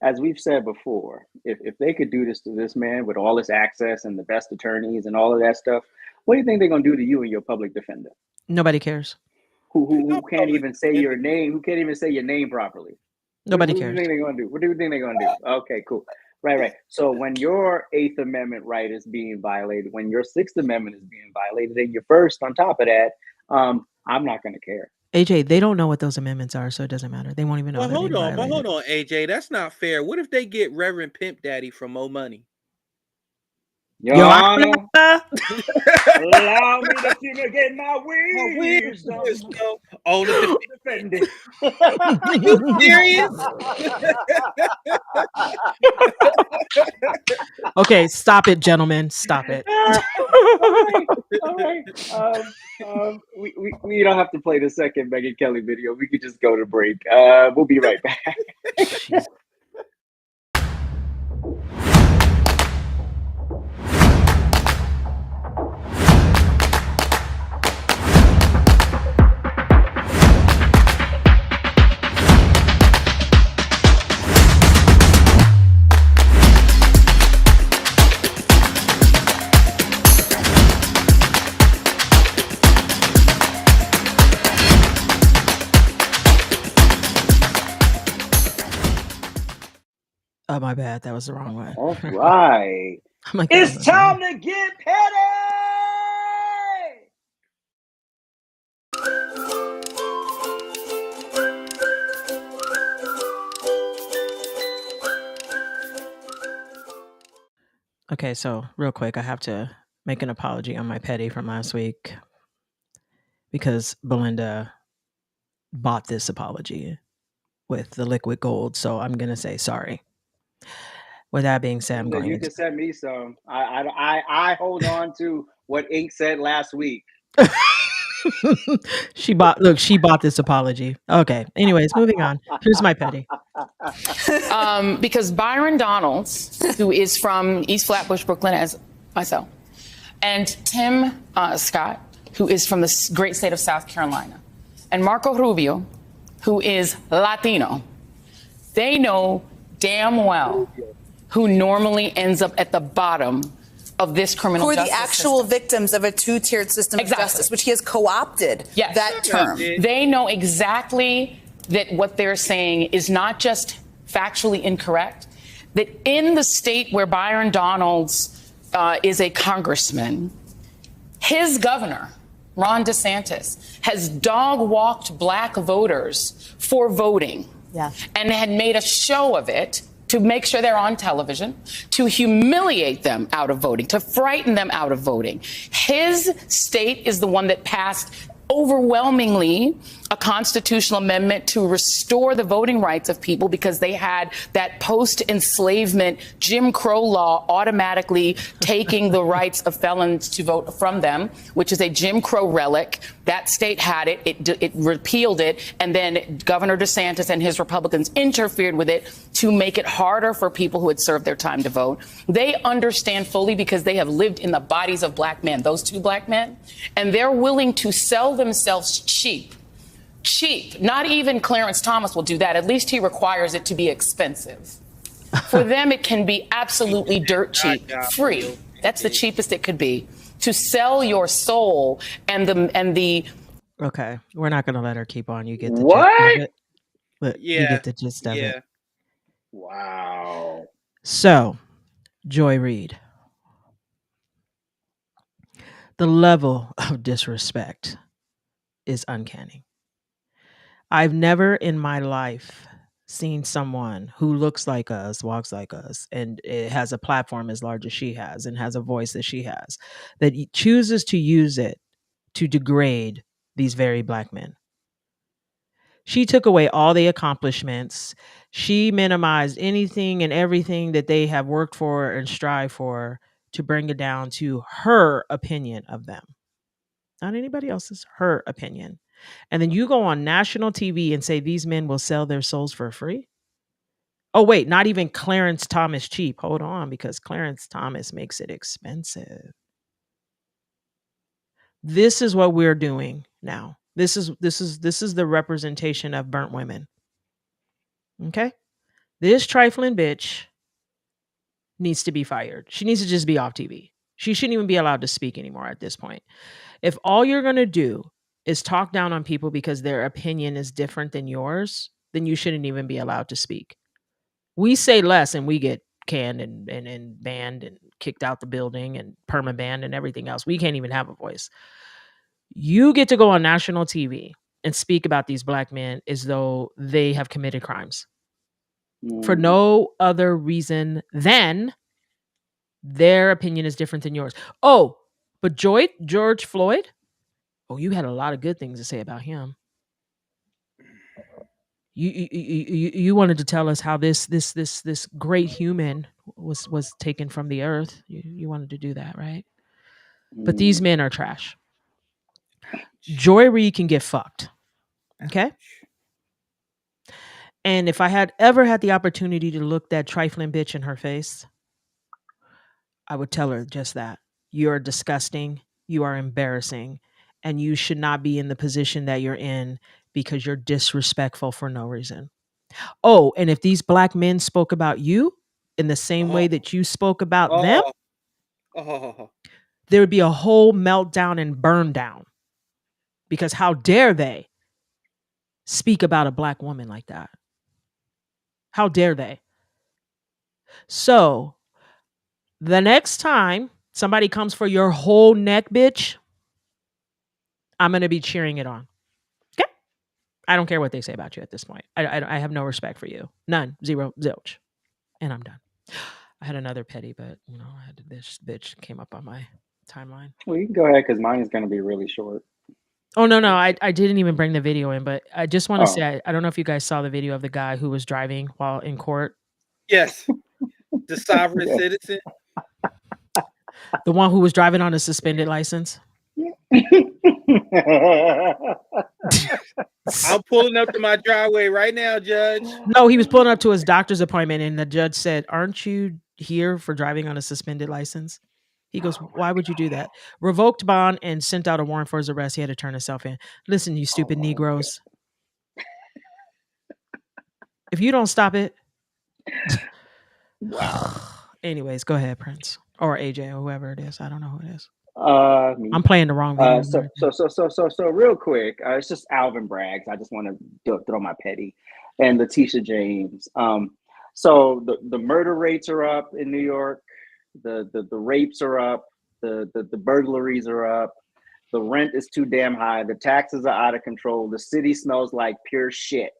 as we've said before, if they could do this to this man with all this access and the best attorneys and all of that stuff, what do you think they're gonna do to you and your public defender? Nobody cares. Who can't even say your name? Who can't even say your name properly? Nobody cares. What do you think they're gonna do? What do you think they're gonna do? Okay, cool. Right. So when your 8th Amendment right is being violated, when your 6th Amendment is being violated, and your first on top of that, I'm not gonna care. AJ, they don't know what those amendments are, so it doesn't matter. They won't even know. Hold on, AJ. That's not fair. What if they get Reverend Pimp Daddy from Mo Money? Your Honor, allow me to fumigate my wisdom. On the defendant. You serious? Okay, stop it, gentlemen. Stop it. All right. We don't have to play the second Megyn Kelly video. We could just go to break. We'll be right back. Oh, my bad. That was the wrong one. All right. It's time to get petty. Okay, so real quick, I have to make an apology on my petty from last week because Belinda bought this apology with the liquid gold. So I'm going to say sorry. With that being said, I'm going You can send me some. I hold on to what Ink said last week. she bought this apology. Okay. Anyways, moving on. Here's my petty. Because Byron Donalds, who is from East Flatbush, Brooklyn, as myself, and Tim Scott, who is from the great state of South Carolina, and Marco Rubio, who is Latino, they know damn well who normally ends up at the bottom of this criminal justice system. Who are the actual system. Victims of a two-tiered system of justice, which he has co-opted that term. They know exactly that what they're saying is not just factually incorrect, that in the state where Byron Donalds is a congressman, his governor, Ron DeSantis, has dog-walked black voters for voting and had made a show of it to make sure they're on television, to humiliate them out of voting, to frighten them out of voting. His state is the one that passed overwhelmingly a constitutional amendment to restore the voting rights of people because they had that post-enslavement Jim Crow law automatically taking the rights of felons to vote from them, which is a Jim Crow relic. That state had it. It repealed it. And then Governor DeSantis and his Republicans interfered with it to make it harder for people who had served their time to vote. They understand fully because they have lived in the bodies of black men, those two black men, and they're willing to sell themselves cheap. Not even Clarence Thomas will do that. At least he requires it to be expensive. For them, it can be absolutely dirt cheap, free. That's the cheapest it could be. To sell your soul and the. Okay, we're not going to let her keep on. You get the What? gist of it. But you get the gist of it. Wow. So, Joy Reid. The level of disrespect is uncanny. I've never in my life seen someone who looks like us, walks like us, and it has a platform as large as she has and has a voice that she has, that chooses to use it to degrade these very black men. She took away all the accomplishments. She minimized anything and everything that they have worked for and strive for to bring it down to her opinion of them. Not anybody else's, her opinion. And then you go on national TV and say these men will sell their souls for free? Oh, wait, not even Clarence Thomas cheap. Hold on, because Clarence Thomas makes it expensive. This is what we're doing now. This is the representation of burnt women. Okay? This trifling bitch needs to be fired. She needs to just be off TV. She shouldn't even be allowed to speak anymore at this point. If all you're going to do is talk down on people because their opinion is different than yours, then you shouldn't even be allowed to speak. We say less and we get canned and banned and kicked out the building and perma-banned and everything else. We can't even have a voice. You get to go on national TV and speak about these black men as though they have committed crimes for no other reason than their opinion is different than yours. Oh, but George Floyd? Oh, you had a lot of good things to say about him. You wanted to tell us how this great human was taken from the earth. You wanted to do that, right? But these men are trash. Joy Reid can get fucked. Okay? And if I had ever had the opportunity to look that trifling bitch in her face, I would tell her just that. You're disgusting. You are embarrassing. And you should not be in the position that you're in because you're disrespectful for no reason. Oh, and if these black men spoke about you in the same way that you spoke about them, there would be a whole meltdown and burn down. Because how dare they speak about a black woman like that? How dare they? So the next time somebody comes for your whole neck, bitch, I'm going to be cheering it on. Okay? I don't care what they say about you at this point. I have no respect for you. None. Zero. Zilch. And I'm done. I had another petty, but this bitch came up on my timeline. Well, you can go ahead because mine is going to be really short. Oh no, I didn't even bring the video in, but I just want to say I don't know if you guys saw the video of the guy who was driving while in court. Yes, the sovereign citizen, the one who was driving on a suspended license. I'm pulling up to my driveway right now, Judge. No, he was pulling up to his doctor's appointment, and the judge said, "Aren't you here for driving on a suspended license?" He goes, "Why would you do that?" Revoked bond and sent out a warrant for his arrest. He had to turn himself in. Listen, you stupid Negroes. If you don't stop it. Wow. Anyways, go ahead, Prince. Or AJ or whoever it is. I don't know who it is. I'm playing the wrong video. So real quick, it's just Alvin Braggs. I just want to throw my petty and Letitia James. So the murder rates are up in New York. The rapes are up. The burglaries are up. The rent is too damn high. The taxes are out of control. The city smells like pure shit.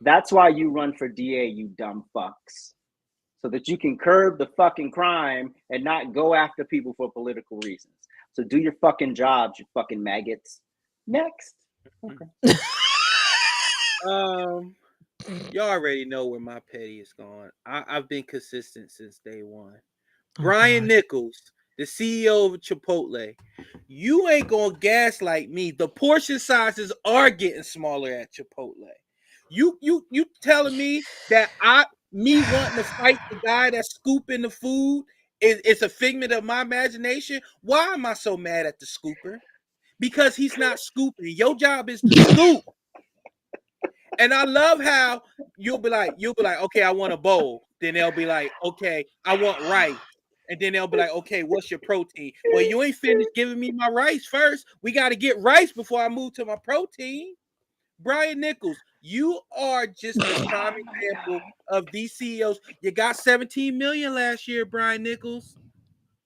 That's why you run for DA, you dumb fucks. So that you can curb the fucking crime and not go after people for political reasons. So do your fucking jobs, you fucking maggots. Next. Okay. You already know where my petty is going. I've been consistent since day one. Brian Nichols, the CEO of Chipotle, you ain't gonna gaslight me. The portion sizes are getting smaller at Chipotle. You telling me that me wanting to fight the guy that's scooping the food is a figment of my imagination? Why am I so mad at the scooper? Because he's not scooping. Your job is to scoop. And I love how you'll be like, okay, I want a bowl. Then they'll be like, okay, I want rice. And then they'll be like, okay, what's your protein? Well, you ain't finished giving me my rice first. We got to get rice before I move to my protein. Brian Nichols, you are just the prime example of these CEOs. You got $17 million last year, Brian Nichols,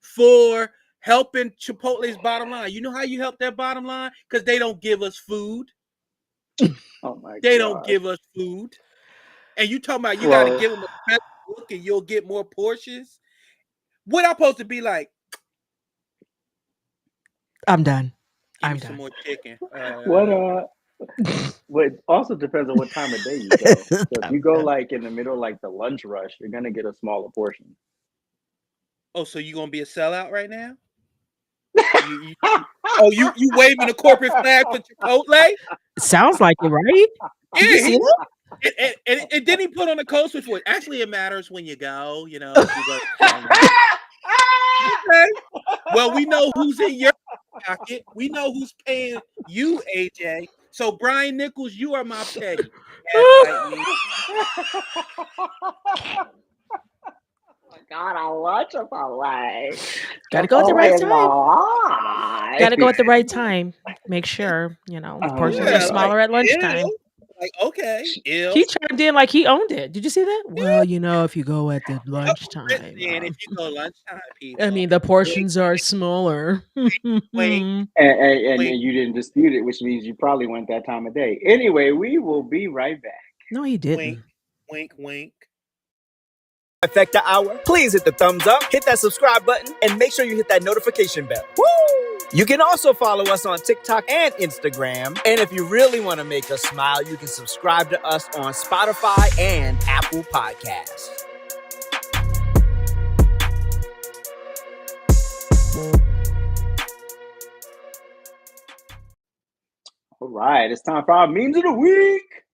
for helping Chipotle's bottom line. You know how you help their bottom line? Because they don't give us food. Oh my they God. don't give us food. And you talking about you got to give them a special look and you'll get more portions? What I'm supposed to be like? I'm done. Give me some more chicken. What also depends on what time of day you go. So if you go like in the middle, like the lunch rush, you're gonna get a smaller portion. Oh, so you gonna be a sellout right now? you waving the corporate flag for Chipotle? Sounds like it, right? Yeah, you see that? And then he put on the code switch for it. Actually, it matters when you go. You know. Okay. Well, we know who's in your pocket. We know who's paying you, AJ. So, Brian Nichols, you are my petty. God, I love Chipotle. Gotta go at the right time. Gotta go at the right time. Make sure, portions are smaller at lunchtime. Like, okay. He chimed in like he owned it. Did you see that? Well, if you go at the lunchtime. And if you go lunchtime, people. I mean, the portions are smaller. And you didn't dispute it, which means you probably went that time of day. Anyway, we will be right back. No, he didn't. Wink, wink. Trifecta Hour, please hit the thumbs up, hit that subscribe button, and make sure you hit that notification bell. Woo! You can also follow us on TikTok and Instagram. And if you really want to make us smile, you can subscribe to us on Spotify and Apple Podcasts. All right, it's time for our memes of the week.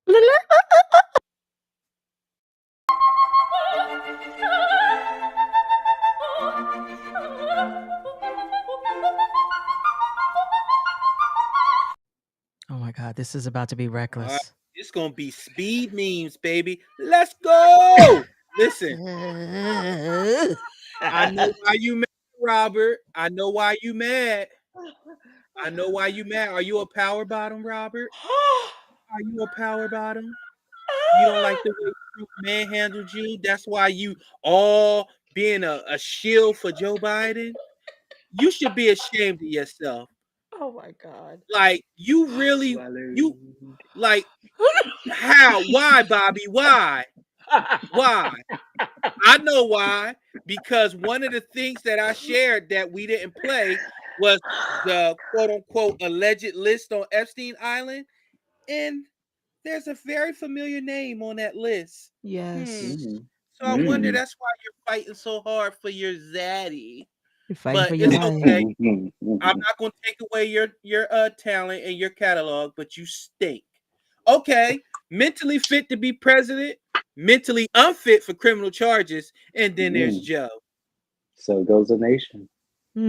Oh my God, this is about to be reckless. It's going to be speed memes, baby. Let's go. Listen. I know why you mad, Robert. I know why you mad. Are you a power bottom, Robert? Are you a power bottom? You don't like the way Trump manhandled you? That's why you all being a shield for Joe Biden? You should be ashamed of yourself. Oh my God. Like, you really, how? Why, Bobby? Why? I I know why. Because one of the things that I shared that we didn't play was the quote unquote alleged list on Epstein Island. And there's a very familiar name on that list. Yes. So I wonder that's why you're fighting so hard for your zaddy. You're fighting But for your it's life. okay. I'm not gonna take away your talent and your catalog, but you stink. Okay, mentally fit to be president, mentally unfit for criminal charges, and then there's Joe. So goes the nation. He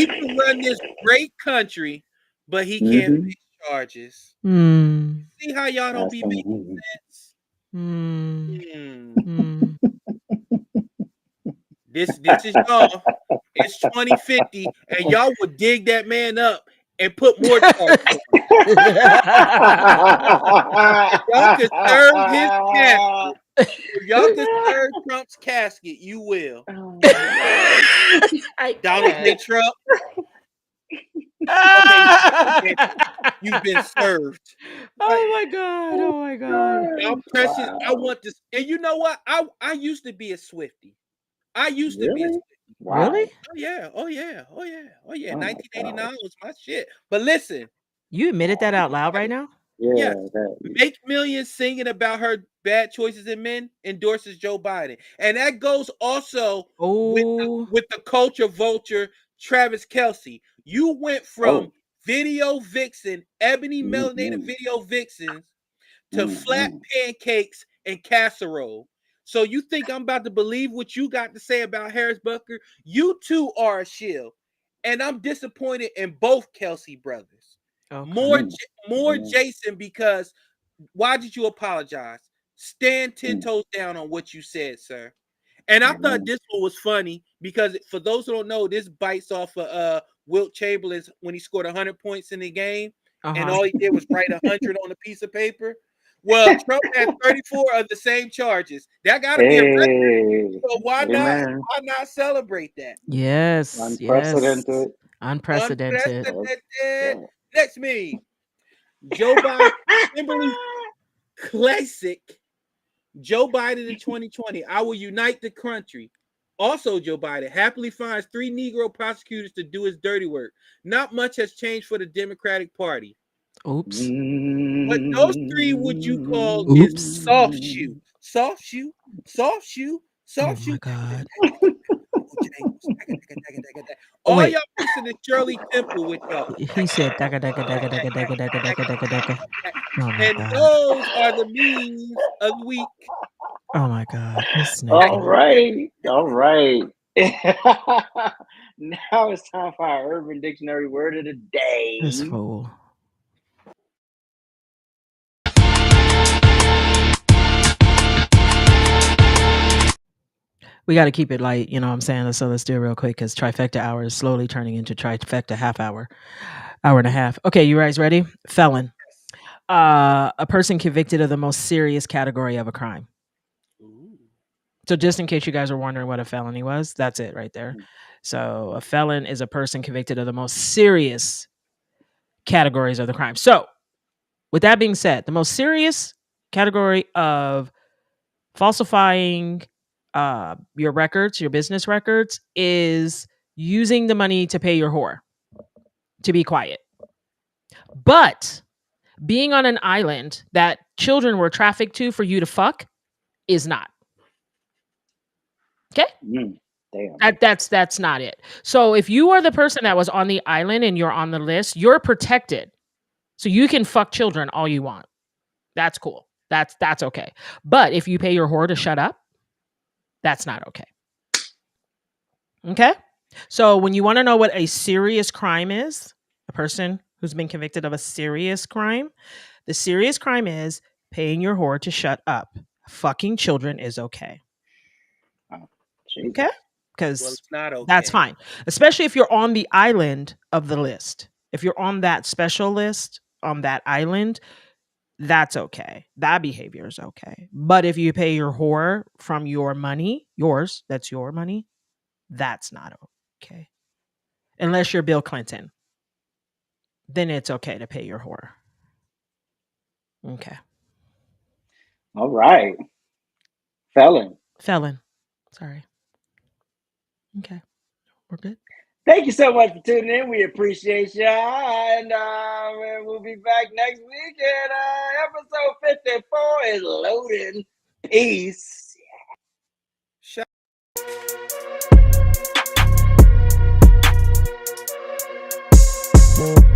can run this great country, but he can't face charges. See how y'all don't be making sense? This is y'all. It's 2050, and y'all would dig that man up and put more charges on him. Y'all could serve his casket. If y'all could serve Trump's casket, you will. Donald J. Trump. Okay, you've been served. Oh my god! Oh my god! Y'all precious. Wow. I want this, and you know what? I used to be a Swiftie. I used to be a Swiftie. Wow. Really? Oh yeah. 1989 was my shit. But listen, you admitted that out loud right now. Yeah. Make millions singing about her bad choices in men endorses Joe Biden, and that goes also with the culture vulture Travis Kelce. You went from video vixen, ebony melanated video vixens to flat pancakes and casserole. So you think I'm about to believe what you got to say about Harris Butker? You too are a shill, and I'm disappointed in both Kelce brothers. Okay. More Jason, because why did you apologize? Stand 10 toes down on what you said, sir. And I thought this one was funny because for those who don't know, this bites off of Wilt Chamberlain when he scored 100 points in the game, and all he did was write 100 on a piece of paper. Well, Trump had 34 of the same charges. That got to be a record. So why not celebrate that? Yes. Unprecedented. Unprecedented. Next meme. Joe Biden, Kimberly Classic. Joe Biden in 2020. I will unite the country. Also, Joe Biden happily finds 3 Negro prosecutors to do his dirty work. Not much has changed for the Democratic Party. Oops. But those 3 would you call is soft shoe. Soft shoe. Soft shoe. Soft shoe. Oh my God. All y'all listen to Shirley Temple with y'all. He said daga daga daga daga daga daga daga daga daga. Oh my and God. those are the memes of the week. Oh my God. All right. Now it's time for our Urban Dictionary word of the day. This fool. We got to keep it light, you know what I'm saying? So let's do it real quick because Trifecta hour is slowly turning into Trifecta half hour, hour and a half. Okay, you guys ready? Felon. A person convicted of the most serious category of a crime. So just in case you guys are wondering what a felony was, that's it right there. So a felon is a person convicted of the most serious categories of the crime. So with that being said, the most serious category of falsifying your records, your business records, is using the money to pay your whore to be quiet. But being on an island that children were trafficked to for you to fuck is not. Okay? Damn. That's not it. So if you are the person that was on the island and you're on the list, you're protected. So you can fuck children all you want. That's cool. That's okay. But if you pay your whore to shut up, that's not okay. Okay? So when you want to know what a serious crime is, a person who's been convicted of a serious crime, the serious crime is paying your whore to shut up. Fucking children is okay. Okay? Because that's fine. Especially if you're on the island of the list. If you're on that special list on that island, that's okay. That behavior is okay. But if you pay your whore from your money, yours, that's your money, that's not okay. Unless you're Bill Clinton. Then it's okay to pay your whore. Okay. All right. Felon. Sorry. Okay. We're good. Thank you so much for tuning in. We appreciate y'all. And we'll be back next week. And episode 54 is loading. Peace. Yeah.